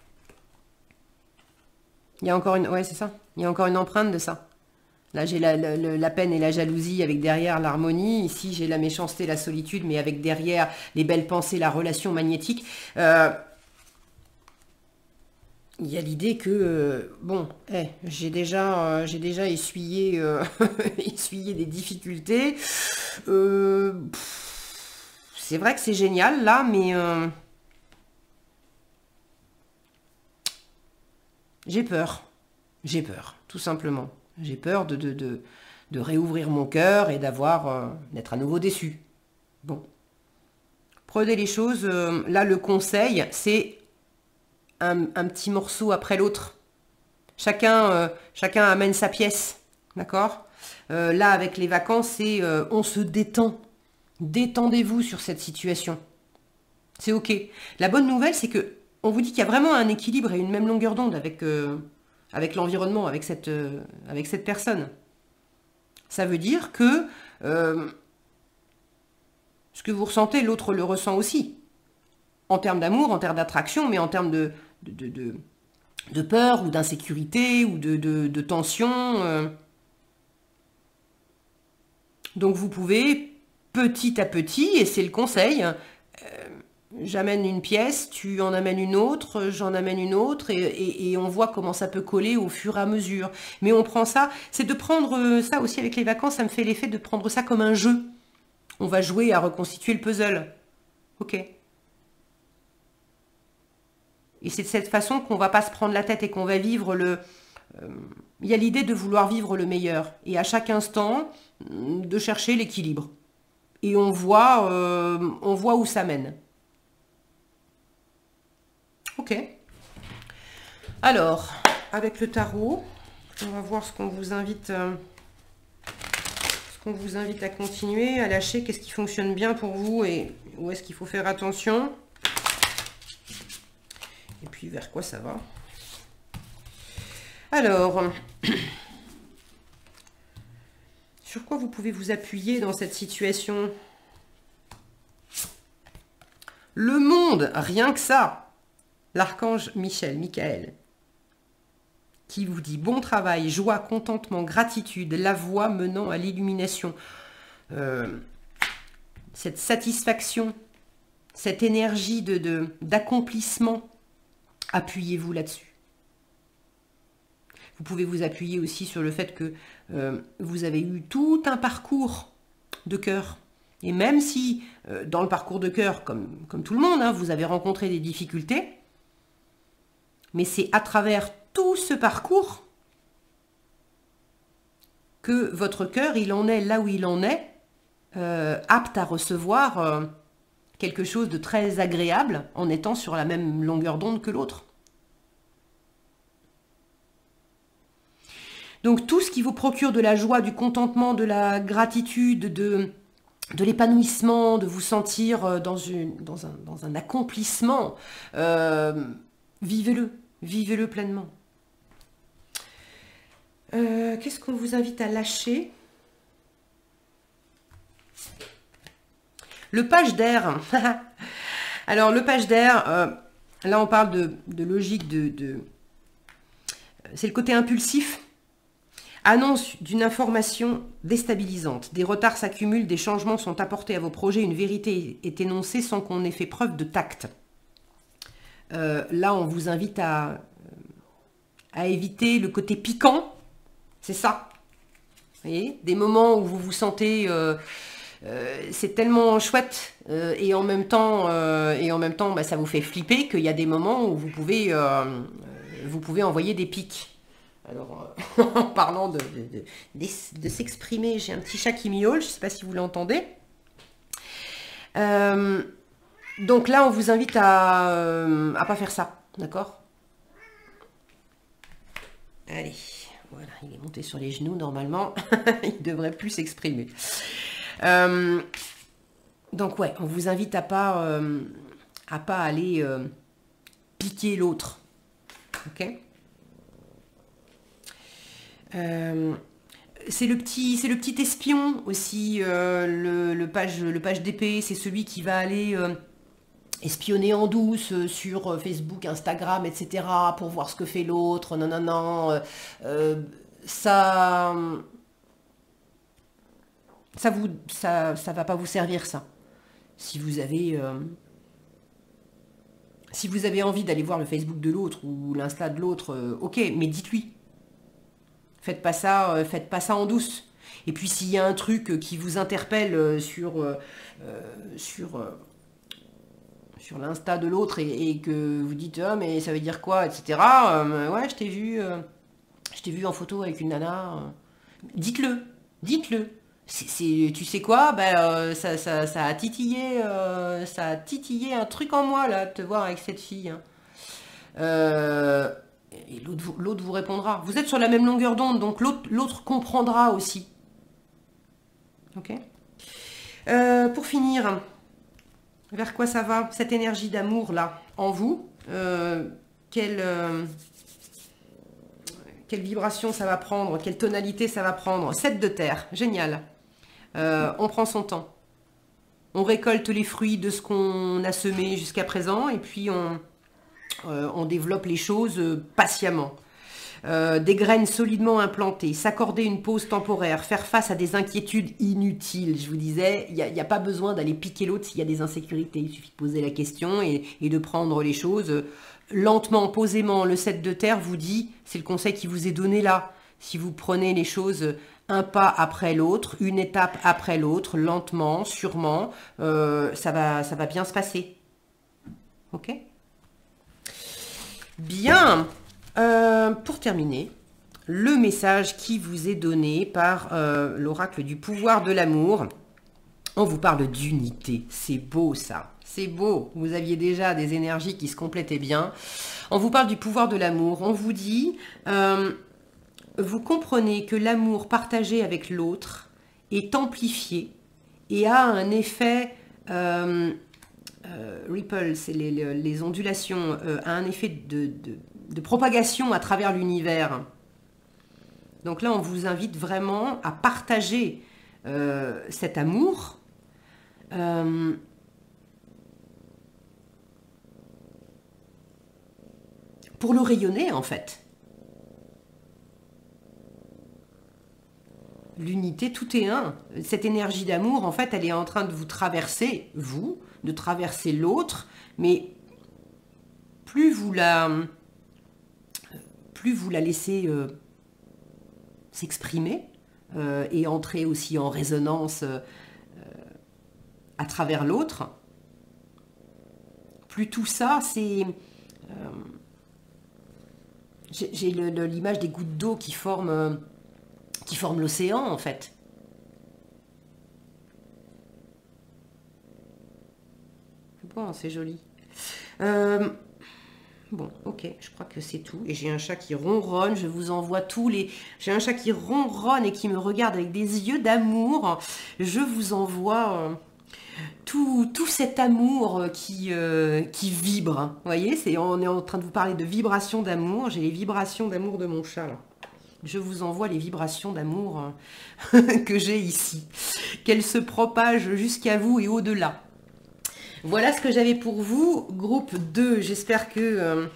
[SPEAKER 1] Ouais, c'est ça. Il y a encore une empreinte de ça. Là, j'ai la peine et la jalousie avec derrière l'harmonie. Ici, j'ai la méchanceté, la solitude, mais avec derrière les belles pensées, la relation magnétique. Il y a l'idée que, j'ai déjà essuyé, essuyé des difficultés. C'est vrai que c'est génial, là, mais j'ai peur. J'ai peur, tout simplement. J'ai peur de réouvrir mon cœur et d'être à nouveau déçu. Bon. Prenez les choses. Là, le conseil, c'est un petit morceau après l'autre. Chacun amène sa pièce. D'accord? Là, avec les vacances, c'est on se détend. Détendez-vous sur cette situation. C'est ok. La bonne nouvelle, c'est que on vous dit qu'il y a vraiment un équilibre et une même longueur d'onde avec l'environnement, avec cette personne. Ça veut dire que ce que vous ressentez, l'autre le ressent aussi. En termes d'amour, en termes d'attraction, mais en termes de peur ou d'insécurité ou de tension. Donc vous pouvez petit à petit, et c'est le conseil, j'amène une pièce, tu en amènes une autre, j'en amène une autre, et on voit comment ça peut coller au fur et à mesure. Mais on prend ça, c'est de prendre ça aussi avec les vacances, ça me fait l'effet de prendre ça comme un jeu. On va jouer à reconstituer le puzzle. Ok. Et c'est de cette façon qu'on va pas se prendre la tête et qu'on va vivre il y a l'idée de vouloir vivre le meilleur. Et à chaque instant, de chercher l'équilibre. Et on voit où ça mène. Ok. Alors, avec le tarot, on va voir ce qu'on vous invite qu'on vous invite à continuer, à lâcher? Qu'est-ce qui fonctionne bien pour vous et où est-ce qu'il faut faire attention? Et puis, vers quoi ça va? Alors, sur quoi vous pouvez vous appuyer dans cette situation? Le monde, rien que ça. L'archange Michael, qui vous dit bon travail, joie, contentement, gratitude, la voie menant à l'illumination. Cette satisfaction, cette énergie d'accomplissement, appuyez-vous là-dessus. Vous pouvez vous appuyer aussi sur le fait que vous avez eu tout un parcours de cœur. Et même si, dans le parcours de cœur, comme tout le monde, hein, vous avez rencontré des difficultés, mais c'est à travers tout ce parcours que votre cœur, il en est là où il en est, apte à recevoir quelque chose de très agréable en étant sur la même longueur d'onde que l'autre. Donc tout ce qui vous procure de la joie, du contentement, de la gratitude, de l'épanouissement, de vous sentir dans un accomplissement, vivez-le. Vivez-le pleinement. Qu'est-ce qu'on vous invite à lâcher? Le page d'air. Alors, le page d'air, là, on parle de logique c'est le côté impulsif. Annonce d'une information déstabilisante. Des retards s'accumulent, des changements sont apportés à vos projets, une vérité est énoncée sans qu'on ait fait preuve de tact. Là, on vous invite à éviter le côté piquant, c'est ça. Vous voyez, des moments où vous vous sentez, c'est tellement chouette et en même temps, bah, ça vous fait flipper qu'il y a des moments où vous pouvez envoyer des pics. Alors, en parlant de s'exprimer, j'ai un petit chat qui miaule, je ne sais pas si vous l'entendez. Donc là, on vous invite à pas faire ça, d'accord? Allez, voilà, il est monté sur les genoux, normalement, il ne devrait plus s'exprimer. Donc ouais, on vous invite à pas aller piquer l'autre, ok? C'est le petit espion aussi, le page d'épée, c'est celui qui va aller espionner en douce sur Facebook, Instagram, etc. pour voir ce que fait l'autre. Non. Ça va pas vous servir, ça. Si vous avez envie d'aller voir le Facebook de l'autre ou l'Insta de l'autre, ok, mais dites-lui. Faites pas ça en douce. Et puis s'il y a un truc qui vous interpelle sur l'Insta de l'autre et que vous dites ah mais ça veut dire quoi, etc. Ouais, je t'ai vu en photo avec une nana. Dites-le. Tu sais quoi, ça a titillé un truc en moi là de te voir avec cette fille. Hein. Et l'autre vous répondra. Vous êtes sur la même longueur d'onde, donc l'autre comprendra aussi. Ok. Pour finir, vers quoi ça va, cette énergie d'amour là, en vous? Quelle vibration ça va prendre? Quelle tonalité ça va prendre? 7 de terre, génial. On prend son temps. On récolte les fruits de ce qu'on a semé jusqu'à présent et puis on développe les choses patiemment. Des graines solidement implantées, s'accorder une pause temporaire, faire face à des inquiétudes inutiles. Je vous disais, il n'y a pas besoin d'aller piquer l'autre s'il y a des insécurités. Il suffit de poser la question et de prendre les choses lentement, posément. Le 7 de terre vous dit, c'est le conseil qui vous est donné là. Si vous prenez les choses un pas après l'autre, une étape après l'autre, lentement, sûrement, ça va bien se passer. Ok ? Bien, pour terminer, le message qui vous est donné par l'oracle du pouvoir de l'amour. On vous parle d'unité, c'est beau ça, c'est beau. Vous aviez déjà des énergies qui se complétaient bien. On vous parle du pouvoir de l'amour, on vous dit, vous comprenez que l'amour partagé avec l'autre est amplifié et a un effet ripple, c'est les ondulations, a un effet de propagation à travers l'univers. Donc là, on vous invite vraiment à partager cet amour. Pour le rayonner, en fait. L'unité, tout est un. Cette énergie d'amour, en fait, elle est en train de vous traverser, vous, de traverser l'autre, mais plus vous la laissez s'exprimer et entrer aussi en résonance à travers l'autre, plus tout ça, c'est... j'ai l'image des gouttes d'eau qui forment l'océan, en fait. Bon, c'est joli. Bon, ok, je crois que c'est tout. Et j'ai un chat qui ronronne, je vous envoie tous les... J'ai un chat qui ronronne et qui me regarde avec des yeux d'amour. Je vous envoie... tout cet amour qui vibre. Vous voyez, on est en train de vous parler de vibrations d'amour. J'ai les vibrations d'amour de mon chat, là. Je vous envoie les vibrations d'amour que j'ai ici. Qu'elles se propagent jusqu'à vous et au-delà. Voilà ce que j'avais pour vous. Groupe 2, j'espère que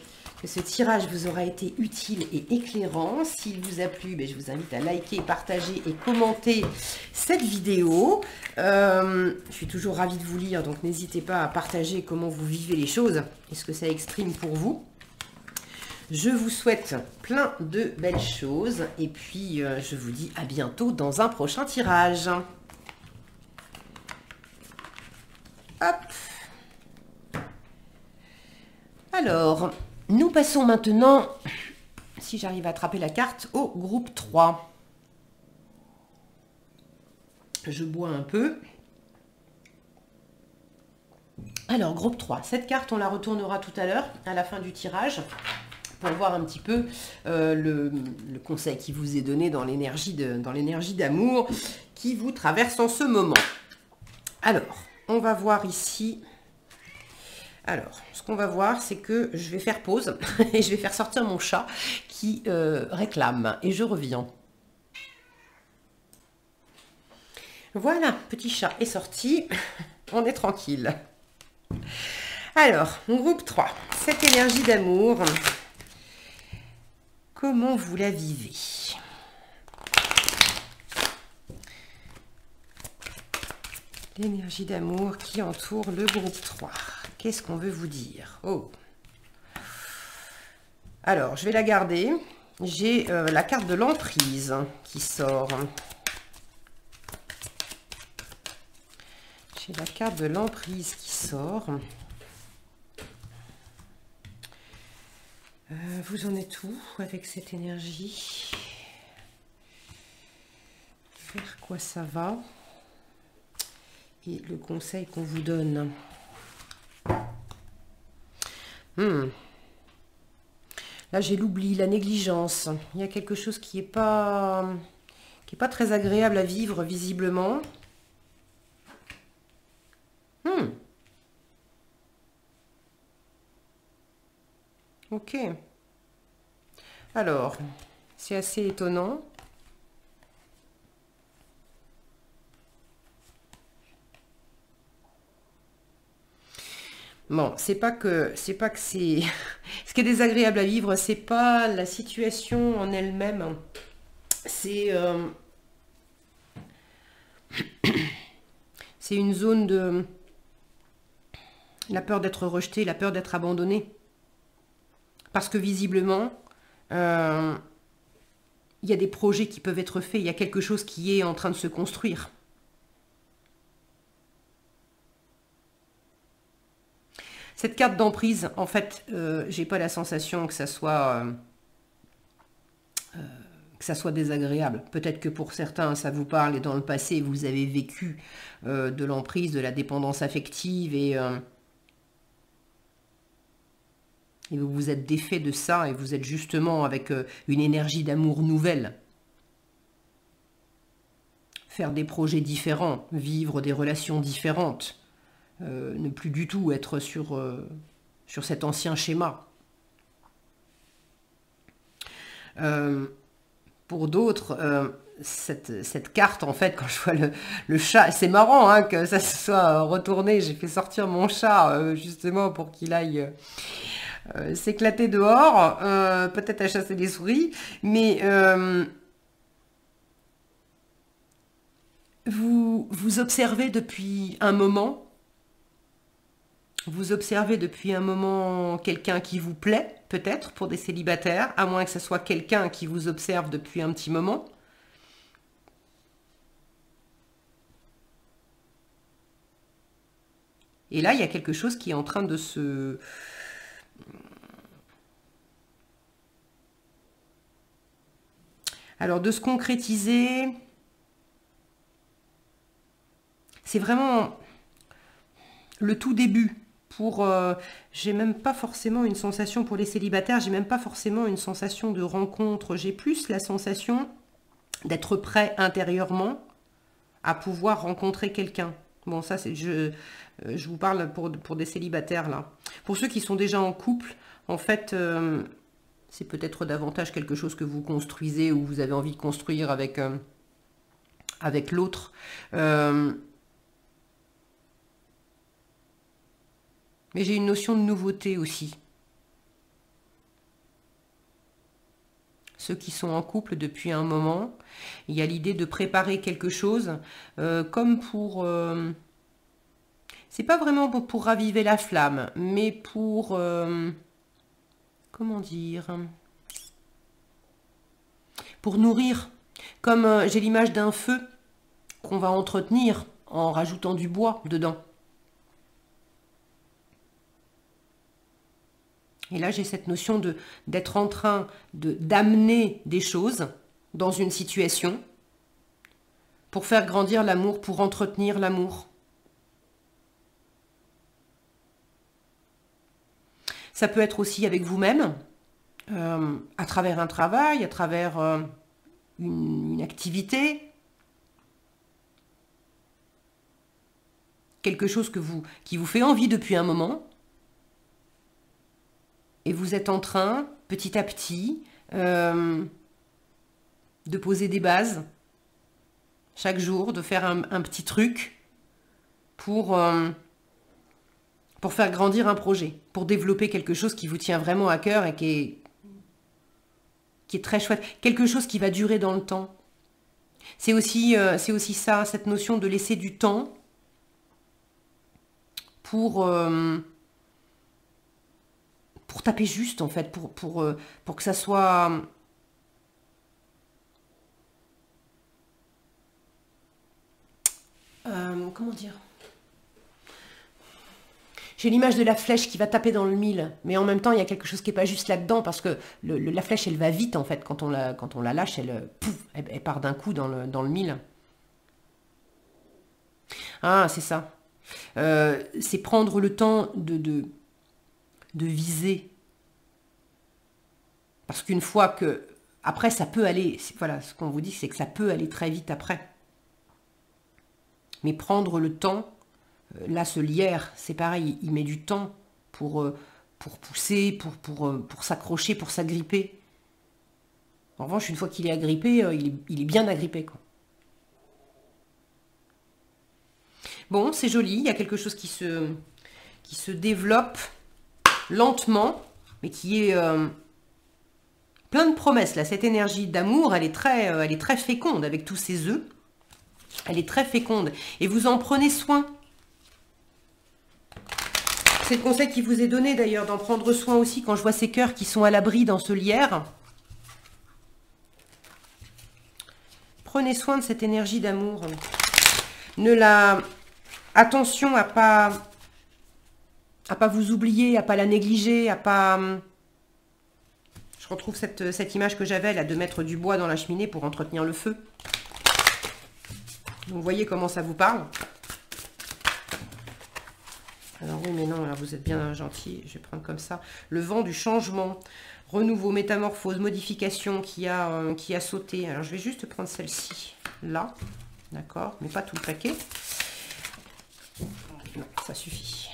[SPEAKER 1] ce tirage vous aura été utile et éclairant. S'il vous a plu, je vous invite à liker, partager et commenter cette vidéo. Je suis toujours ravie de vous lire, donc n'hésitez pas à partager comment vous vivez les choses et ce que ça exprime pour vous. Je vous souhaite plein de belles choses et puis je vous dis à bientôt dans un prochain tirage. Hop. Alors, nous passons maintenant, si j'arrive à attraper la carte, au groupe 3. Je bois un peu. Alors, groupe 3. Cette carte, on la retournera tout à l'heure, à la fin du tirage, pour voir un petit peu le conseil qui vous est donné dans l'énergie d'amour qui vous traverse en ce moment. Alors, on va voir ici... Alors, ce qu'on va voir, c'est que je vais faire pause et je vais faire sortir mon chat qui réclame. Et je reviens. Voilà, petit chat est sorti. On est tranquille. Alors, groupe 3. Cette énergie d'amour, comment vous la vivez ? L'énergie d'amour qui entoure le groupe 3. Qu'est-ce qu'on veut vous dire? Oh. Alors, je vais la garder. J'ai la carte de l'emprise qui sort. J'ai la carte de l'emprise qui sort. Vous en êtes où avec cette énergie? Vers quoi ça va? Et le conseil qu'on vous donne. Là, j'ai l'oubli, la négligence. Il y a quelque chose qui n'est pas très agréable à vivre, visiblement. Ok. Alors, c'est assez étonnant. Bon, c'est pas que c'est ce qui est désagréable à vivre, c'est pas la situation en elle-même, c'est c'est une zone de la peur d'être rejeté, la peur d'être abandonné, parce que visiblement il y a des projets qui peuvent être faits, il y a quelque chose qui est en train de se construire. Cette carte d'emprise, en fait, j'ai pas la sensation que ça soit désagréable. Peut-être que pour certains, ça vous parle et dans le passé, vous avez vécu de l'emprise, de la dépendance affective et vous vous êtes défait de ça et vous êtes justement avec une énergie d'amour nouvelle. faire des projets différents, vivre des relations différentes, ne plus du tout être sur cet ancien schéma. Pour d'autres, cette carte, en fait, quand je vois le chat, c'est marrant hein, que ça se soit retourné. J'ai fait sortir mon chat justement pour qu'il aille s'éclater dehors, peut-être à chasser des souris, mais vous observez depuis un moment. Vous observez depuis un moment quelqu'un qui vous plaît, peut-être, pour des célibataires, à moins que ce soit quelqu'un qui vous observe depuis un petit moment. Et là, il y a quelque chose qui est en train de se... Alors, de se concrétiser, c'est vraiment le tout début. J'ai même pas forcément une sensation pour les célibataires, j'ai même pas forcément une sensation de rencontre, j'ai plus la sensation d'être prêt intérieurement à pouvoir rencontrer quelqu'un. Bon, ça, je vous parle pour des célibataires, là. Pour ceux qui sont déjà en couple, en fait, c'est peut-être davantage quelque chose que vous construisez ou vous avez envie de construire avec l'autre. Mais j'ai une notion de nouveauté aussi. Ceux qui sont en couple depuis un moment, il y a l'idée de préparer quelque chose comme pour... c'est pas vraiment pour raviver la flamme, mais pour... comment dire? Pour nourrir. Comme j'ai l'image d'un feu qu'on va entretenir en rajoutant du bois dedans. Et là, j'ai cette notion d'être en train d'amener des choses dans une situation pour faire grandir l'amour, pour entretenir l'amour. Ça peut être aussi avec vous-même, à travers un travail, à travers une activité, quelque chose qui vous fait envie depuis un moment. Et vous êtes en train, petit à petit, de poser des bases, chaque jour, de faire un petit truc pour faire grandir un projet, pour développer quelque chose qui vous tient vraiment à cœur et qui est très chouette. Quelque chose qui va durer dans le temps. C'est aussi ça, cette notion de laisser du temps pour taper juste, en fait, pour que ça soit... comment dire? J'ai l'image de la flèche qui va taper dans le mille, mais en même temps, il y a quelque chose qui n'est pas juste là-dedans, parce que la flèche, elle va vite, en fait, quand on la lâche, elle part d'un coup dans le mille. Ah, c'est ça. C'est prendre le temps de viser. Parce qu'une fois que... Après, ça peut aller... Voilà, ce qu'on vous dit, c'est que ça peut aller très vite après. Mais prendre le temps... Là, ce lierre, c'est pareil, il met du temps pour pousser, pour s'accrocher, pour s'agripper. En revanche, une fois qu'il est agrippé, il est bien agrippé, quoi. Bon, c'est joli, il y a quelque chose qui se développe lentement, mais qui est plein de promesses. Là, cette énergie d'amour, elle est très féconde avec tous ces œufs. Elle est très féconde. Et vous en prenez soin. C'est le conseil qui vous est donné d'ailleurs, d'en prendre soin aussi quand je vois ces cœurs qui sont à l'abri dans ce lierre. Prenez soin de cette énergie d'amour. Attention à pas vous oublier, à pas la négliger, à pas... Je retrouve cette image que j'avais là de mettre du bois dans la cheminée pour entretenir le feu. Donc, vous voyez comment ça vous parle. Alors oui, mais non, là, vous êtes bien gentil. Je vais prendre comme ça. Le vent du changement, renouveau, métamorphose, modification qui a sauté. Alors, je vais juste prendre celle-ci, là. d'accord, mais pas tout le paquet. Non, ça suffit.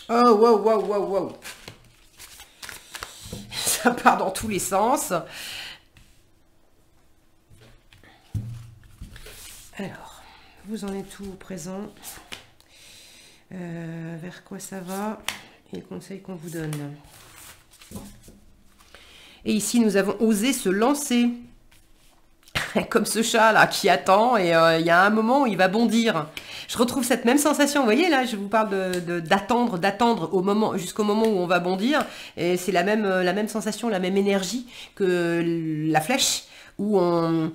[SPEAKER 1] Oh, wow, wow, wow, wow. Ça part dans tous les sens. Alors, vous en êtes tout présent. Vers quoi ça va? Et le conseil qu'on vous donne. Et ici, nous avons osé se lancer. Comme ce chat là qui attend et il y a un moment où il va bondir. Je retrouve cette même sensation, vous voyez là, je vous parle d'attendre au moment, jusqu'au moment où on va bondir, et c'est la même sensation, la même énergie que la flèche, où on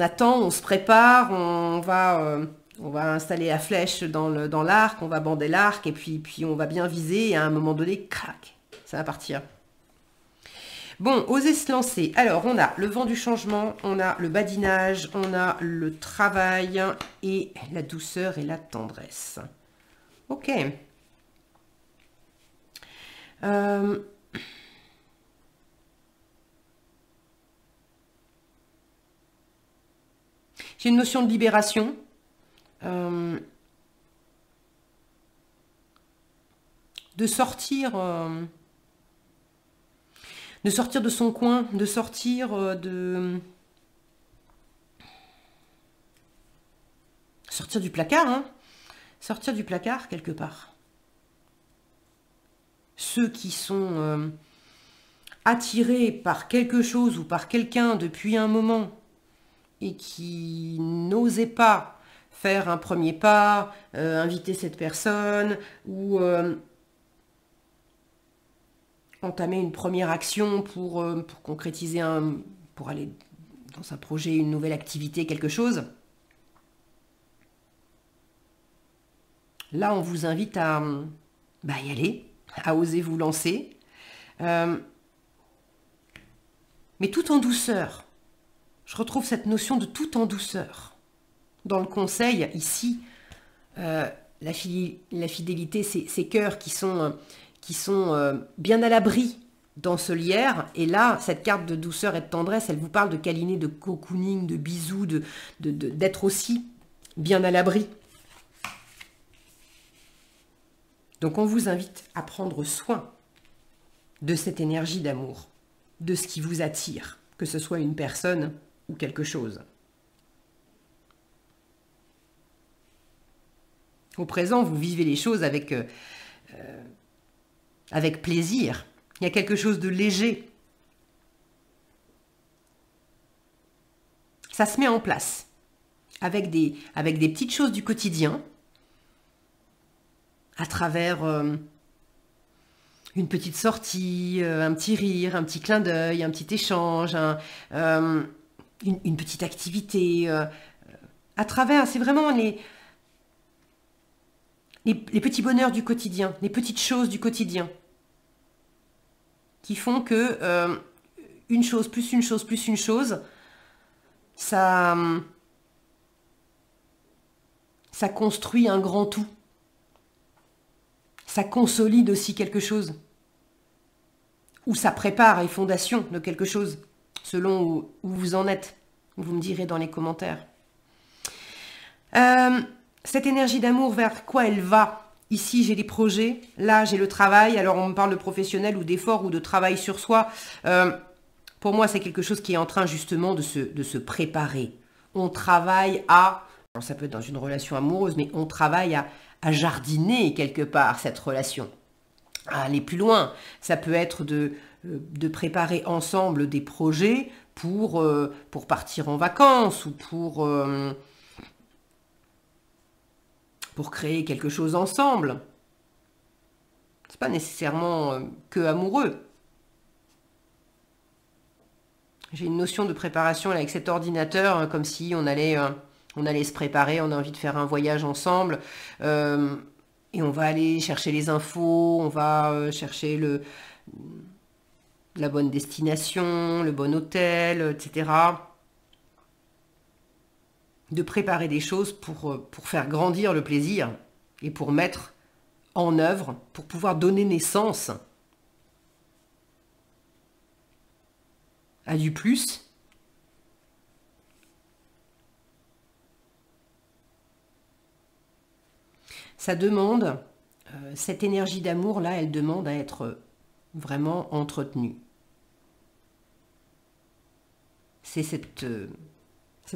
[SPEAKER 1] attend, on se prépare, on va installer la flèche dans l'arc, on va bander l'arc, et puis on va bien viser, et à un moment donné, crac, ça va partir. Bon, oser se lancer. Alors, on a le vent du changement, on a le badinage, on a le travail et la douceur et la tendresse. Ok. J'ai une notion de libération. De sortir de son coin, de sortir sortir du placard, hein, sortir du placard quelque part. Ceux qui sont attirés par quelque chose ou par quelqu'un depuis un moment et qui n'osaient pas faire un premier pas, inviter cette personne ou entamer une première action pour concrétiser pour aller dans un projet, une nouvelle activité, quelque chose. Là, on vous invite à y aller, à oser vous lancer, mais tout en douceur. Je retrouve cette notion de tout en douceur. Dans le conseil, ici, la fidélité, ces cœurs qui sont bien à l'abri dans ce lierre. Et là, cette carte de douceur et de tendresse, elle vous parle de câliner, de cocooning, de bisous, d'être aussi bien à l'abri. Donc on vous invite à prendre soin de cette énergie d'amour, de ce qui vous attire, que ce soit une personne ou quelque chose. Au présent, vous vivez les choses avec plaisir. Il y a quelque chose de léger. Ça se met en place avec des petites choses du quotidien, à travers une petite sortie, un petit rire, un petit clin d'œil, un petit échange, une petite activité. À travers, c'est vraiment les petits bonheurs du quotidien, les petites choses du quotidien qui font que une chose, plus une chose, plus une chose, ça construit un grand tout. Ça consolide aussi quelque chose. Ou ça prépare les fondations de quelque chose, selon où vous en êtes. Vous me direz dans les commentaires. Cette énergie d'amour, vers quoi elle va? Ici, j'ai les projets. Là, j'ai le travail. Alors, on me parle de professionnel ou d'effort ou de travail sur soi. Pour moi, c'est quelque chose qui est en train justement de se préparer. On travaille à... Alors, ça peut être dans une relation amoureuse, mais on travaille à jardiner quelque part cette relation. À aller plus loin. Ça peut être de préparer ensemble des projets pour partir en vacances ou pour créer quelque chose ensemble. C'est pas nécessairement que amoureux. J'ai une notion de préparation avec cet ordinateur, comme si on allait se préparer, on a envie de faire un voyage ensemble, et on va aller chercher les infos, on va chercher la bonne destination, le bon hôtel, etc. De préparer des choses pour faire grandir le plaisir et pour mettre en œuvre, pour pouvoir donner naissance à du plus Ça demande, cette énergie d'amour-là, elle demande à être vraiment entretenue. C'est cette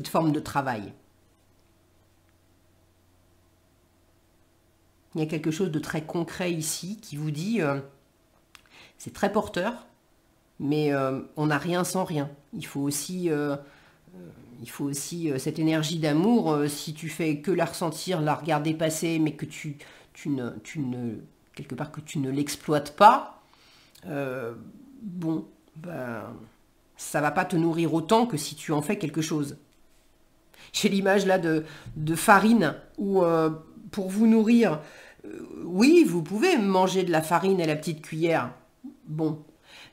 [SPEAKER 1] forme de travail. Il y a quelque chose de très concret ici qui vous dit, c'est très porteur, mais on n'a rien sans rien. Il faut aussi cette énergie d'amour, si tu fais que la ressentir, la regarder passer, mais que tu ne quelque part que tu ne l'exploites pas, bon, ben, ça va pas te nourrir autant que si tu en fais quelque chose. J'ai l'image là de farine où pour vous nourrir, oui, vous pouvez manger de la farine à la petite cuillère, bon,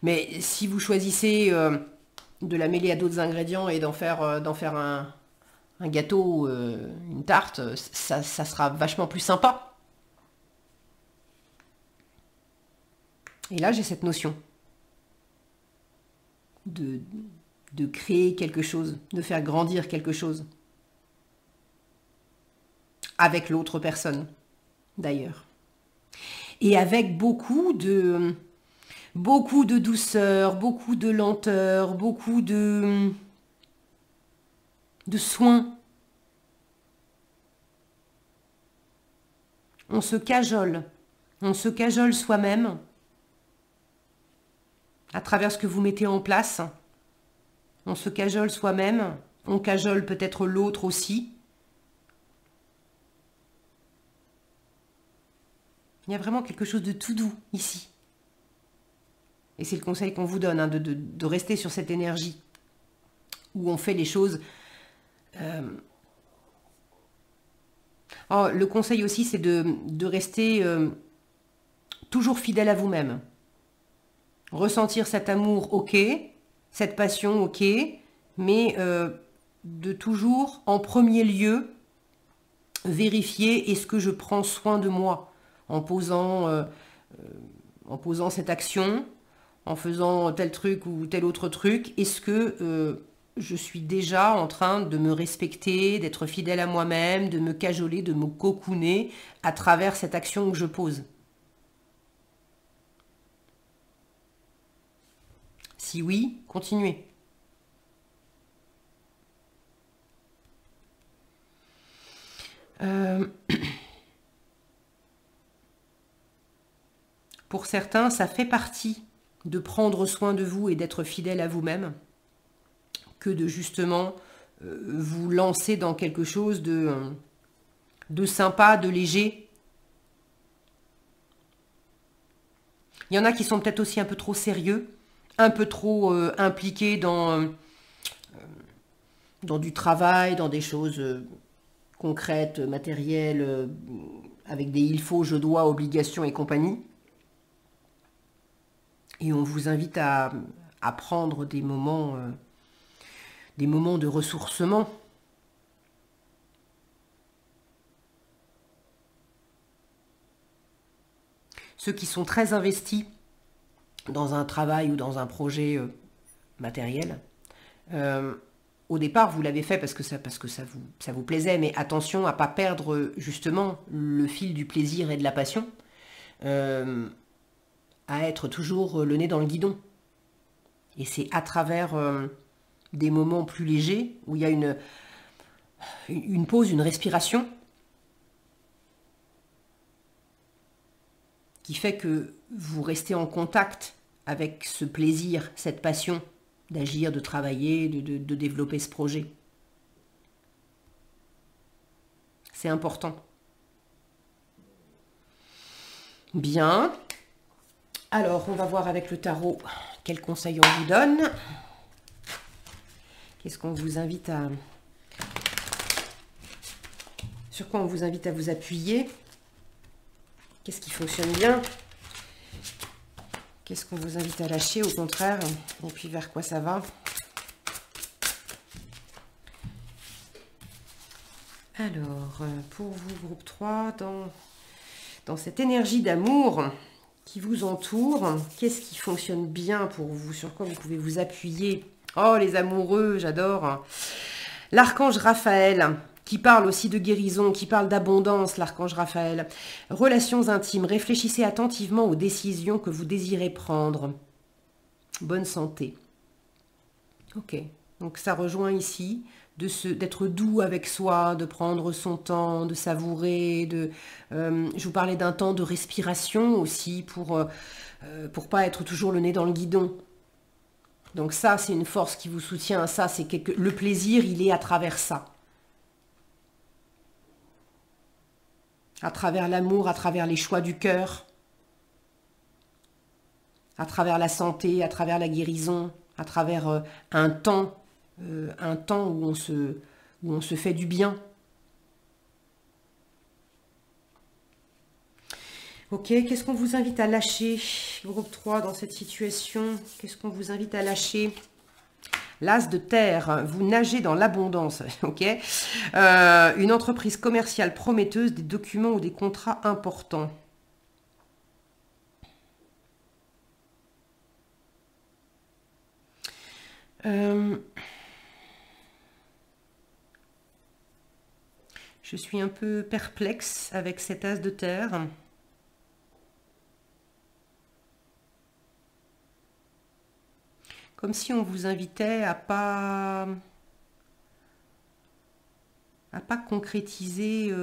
[SPEAKER 1] mais si vous choisissez de la mêler à d'autres ingrédients et d'en faire un gâteau, une tarte, ça sera vachement plus sympa. Et là, j'ai cette notion de créer quelque chose, de faire grandir quelque chose. Avec l'autre personne, d'ailleurs. Et avec beaucoup de douceur, beaucoup de lenteur, beaucoup de soin. On se cajole soi-même à travers ce que vous mettez en place. On se cajole soi-même, on cajole peut-être l'autre aussi. Il y a vraiment quelque chose de tout doux ici. Et c'est le conseil qu'on vous donne, hein, de rester sur cette énergie où on fait les choses. Oh, le conseil aussi, c'est de rester toujours fidèle à vous-même. Ressentir cet amour, ok, cette passion, ok, mais de toujours, en premier lieu, vérifier est-ce que je prends soin de moi en posant cette action, en faisant tel truc ou tel autre truc, est-ce que je suis déjà en train de me respecter, d'être fidèle à moi-même, de me cajoler, de me cocooner à travers cette action que je pose? Si oui, continuez. Pour certains, ça fait partie de prendre soin de vous et d'être fidèle à vous-même que de justement vous lancer dans quelque chose de sympa, de léger. Il y en a qui sont peut-être aussi un peu trop sérieux, un peu trop impliqués dans du travail, dans des choses concrètes, matérielles, avec des il faut, je dois, obligations et compagnie. Et on vous invite à prendre des moments de ressourcement. Ceux qui sont très investis dans un travail ou dans un projet matériel, au départ, vous l'avez fait parce que ça vous plaisait, mais attention à ne pas perdre justement le fil du plaisir et de la passion, à être toujours le nez dans le guidon. Et c'est à travers des moments plus légers, où il y a une pause, une respiration, qui fait que vous restez en contact avec ce plaisir, cette passion d'agir, de travailler, de développer ce projet. C'est important. Bien. Alors, on va voir avec le tarot quel conseil on vous donne. Qu'est-ce qu'on vous invite à... Sur quoi on vous invite à vous appuyer? Qu'est-ce qui fonctionne bien? Qu'est-ce qu'on vous invite à lâcher au contraire? Et puis vers quoi ça va? Alors, pour vous, groupe 3, dans cette énergie d'amour qui vous entoure, qu'est-ce qui fonctionne bien pour vous? Sur quoi vous pouvez vous appuyer? Oh, les amoureux, j'adore. L'archange Raphaël qui parle aussi de guérison, qui parle d'abondance, l'archange Raphaël. Relations intimes, réfléchissez attentivement aux décisions que vous désirez prendre. Bonne santé. Ok, donc ça rejoint ici d'être doux avec soi, de prendre son temps, de savourer, je vous parlais d'un temps de respiration aussi pour pas être toujours le nez dans le guidon. Donc ça, c'est une force qui vous soutient, ça, c'est le plaisir, il est à travers ça. À travers l'amour, à travers les choix du cœur, à travers la santé, à travers la guérison, à travers un temps où on se fait du bien. Ok, qu'est-ce qu'on vous invite à lâcher, groupe 3, dans cette situation? Qu'est-ce qu'on vous invite à lâcher? L'as de terre, vous nagez dans l'abondance, ok. Une entreprise commerciale prometteuse, des documents ou des contrats importants. Je suis un peu perplexe avec cet as de terre. Comme si on vous invitait à pas concrétiser.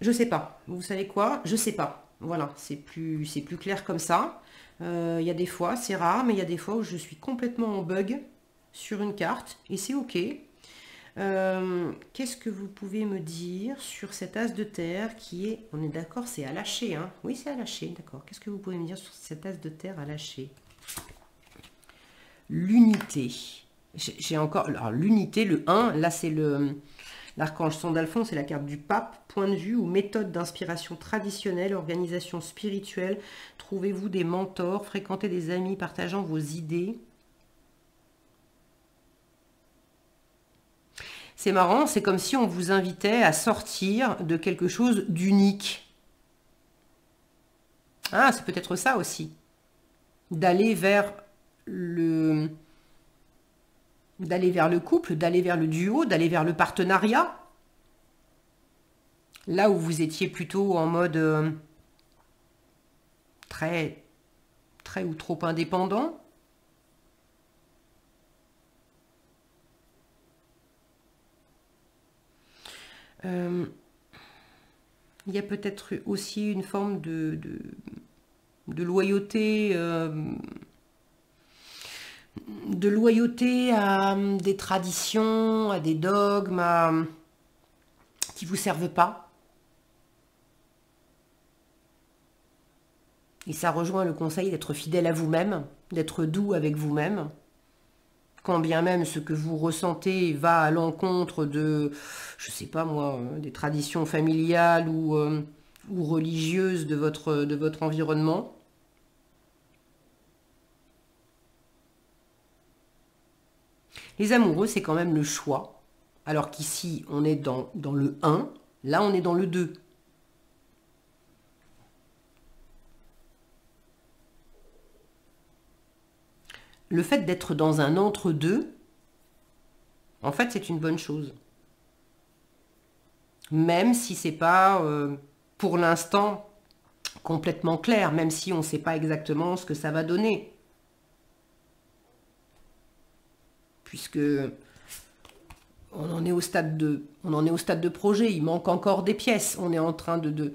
[SPEAKER 1] Je sais pas. Vous savez quoi? Je sais pas. Voilà, c'est plus clair comme ça. Il y a des fois, c'est rare, mais il y a des fois où je suis complètement en bug sur une carte et c'est ok. Qu'est-ce que vous pouvez me dire sur cet as de terre qui est, on est d'accord, c'est à lâcher, hein? Oui, c'est à lâcher, d'accord. Qu'est-ce que vous pouvez me dire sur cet as de terre à lâcher? L'unité. J'ai encore, alors l'unité, le 1, là c'est l'archange Sandalphon, c'est la carte du pape, point de vue ou méthode d'inspiration traditionnelle, organisation spirituelle, trouvez-vous des mentors, fréquentez des amis partageant vos idées. C'est marrant, c'est comme si on vous invitait à sortir de quelque chose d'unique. Ah, c'est peut-être ça aussi. D'aller vers le couple, d'aller vers le duo, d'aller vers le partenariat. Là où vous étiez plutôt en mode très ou trop indépendant. Il y a peut-être aussi une forme de loyauté, à des traditions, à des dogmes, qui ne vous servent pas. Et ça rejoint le conseil d'être fidèle à vous-même, d'être doux avec vous-même. Quand bien même ce que vous ressentez va à l'encontre de, je sais pas moi, des traditions familiales ou religieuses de votre environnement. Les amoureux, c'est quand même le choix. Alors qu'ici, on est dans le 1, là on est dans le 2. Le fait d'être dans un entre-deux, en fait, c'est une bonne chose. Même si c'est pas, pour l'instant, complètement clair, même si on ne sait pas exactement ce que ça va donner. Puisque on en est au stade de projet, il manque encore des pièces. On est en train de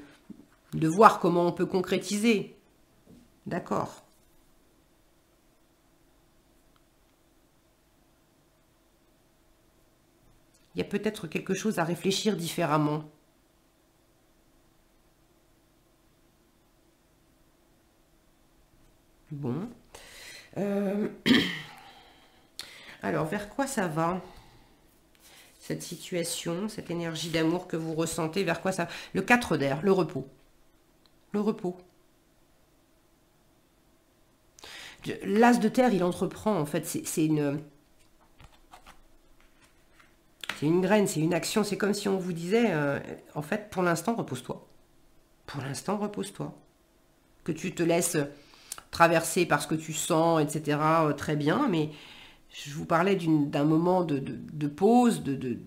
[SPEAKER 1] voir comment on peut concrétiser. D'accord. Il y a peut-être quelque chose à réfléchir différemment. Bon. Alors, vers quoi ça va, cette situation, cette énergie d'amour que vous ressentez, vers quoi ça va? Le 4 d'air, le repos. Le repos. L'as de terre, il entreprend, en fait, c'est une graine, c'est une action. C'est comme si on vous disait, en fait, pour l'instant, repose-toi. Pour l'instant, repose-toi. Que tu te laisses traverser par ce que tu sens, etc., très bien, mais Je vous parlais d'un moment de pause,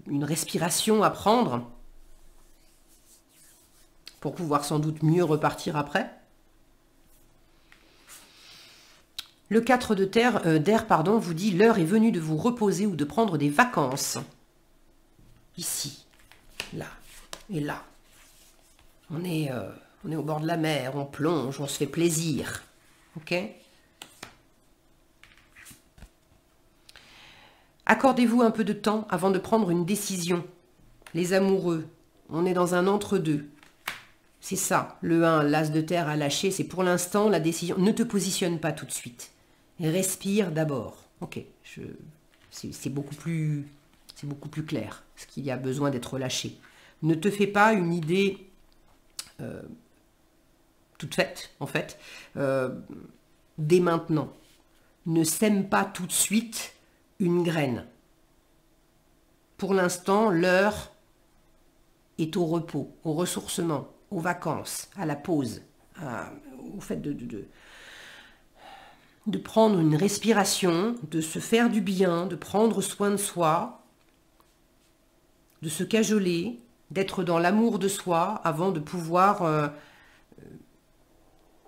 [SPEAKER 1] une respiration à prendre pour pouvoir sans doute mieux repartir après. Le 4 d'air, pardon, vous dit l'heure est venue de vous reposer ou de prendre des vacances. Ici, là et là. On est au bord de la mer, on plonge, on se fait plaisir. Ok ? Accordez-vous un peu de temps avant de prendre une décision. Les amoureux, on est dans un entre-deux. C'est ça, le 1, l'as de terre à lâcher, c'est pour l'instant la décision. Ne te positionne pas tout de suite. Respire d'abord. Ok, c'est beaucoup plus clair, ce qu'il y a besoin d'être lâché. Ne te fais pas une idée toute faite, en fait, dès maintenant. Ne sème pas tout de suite une graine. Pour l'instant, l'heure est au repos, au ressourcement, aux vacances, à la pause, au fait de prendre une respiration, de se faire du bien, de prendre soin de soi, de se cajoler, d'être dans l'amour de soi avant de pouvoir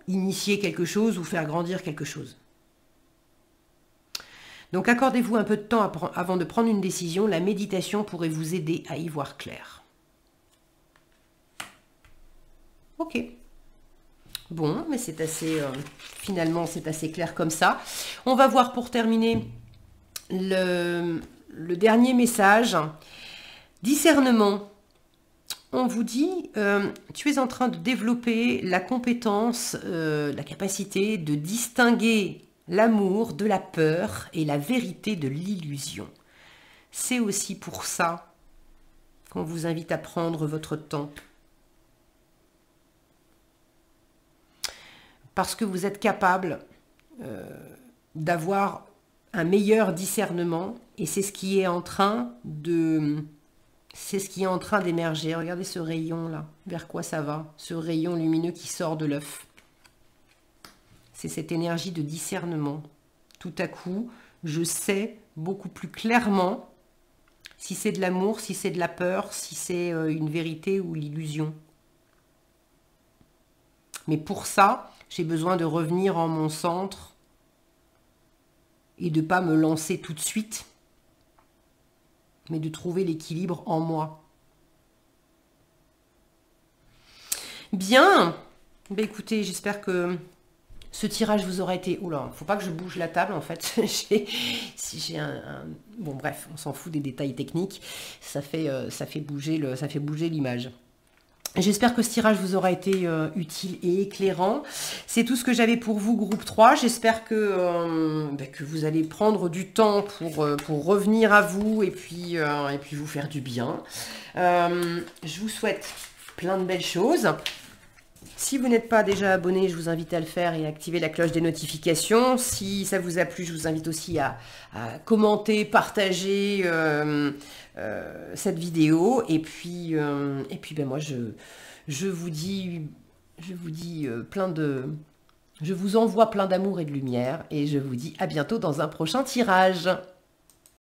[SPEAKER 1] initier quelque chose ou faire grandir quelque chose. Donc accordez-vous un peu de temps avant de prendre une décision. La méditation pourrait vous aider à y voir clair. Ok. Bon, mais c'est assez... finalement, c'est assez clair comme ça. On va voir pour terminer le dernier message. Discernement. On vous dit, tu es en train de développer la compétence, la capacité de distinguer l'amour de la peur et la vérité de l'illusion. C'est aussi pour ça qu'on vous invite à prendre votre temps. Parce que vous êtes capable d'avoir un meilleur discernement et c'est ce qui est en train d'émerger. Regardez ce rayon là, vers quoi ça va? Ce rayon lumineux qui sort de l'œuf. C'est cette énergie de discernement. Tout à coup, je sais beaucoup plus clairement si c'est de l'amour, si c'est de la peur, si c'est une vérité ou l'illusion. Mais pour ça, j'ai besoin de revenir en mon centre et de ne pas me lancer tout de suite, mais de trouver l'équilibre en moi. Bien, ben écoutez, j'espère que ce tirage vous aura été... Oula, faut pas que je bouge la table en fait. Bon bref, on s'en fout des détails techniques. Ça fait bouger l'image. J'espère que ce tirage vous aura été utile et éclairant. C'est tout ce que j'avais pour vous, groupe 3. J'espère que vous allez prendre du temps pour revenir à vous et puis vous faire du bien. Je vous souhaite plein de belles choses. Si vous n'êtes pas déjà abonné, je vous invite à le faire et à activer la cloche des notifications. Si ça vous a plu, je vous invite aussi à commenter, partager cette vidéo. Et puis moi, je vous envoie plein d'amour et de lumière. Et je vous dis à bientôt dans un prochain tirage.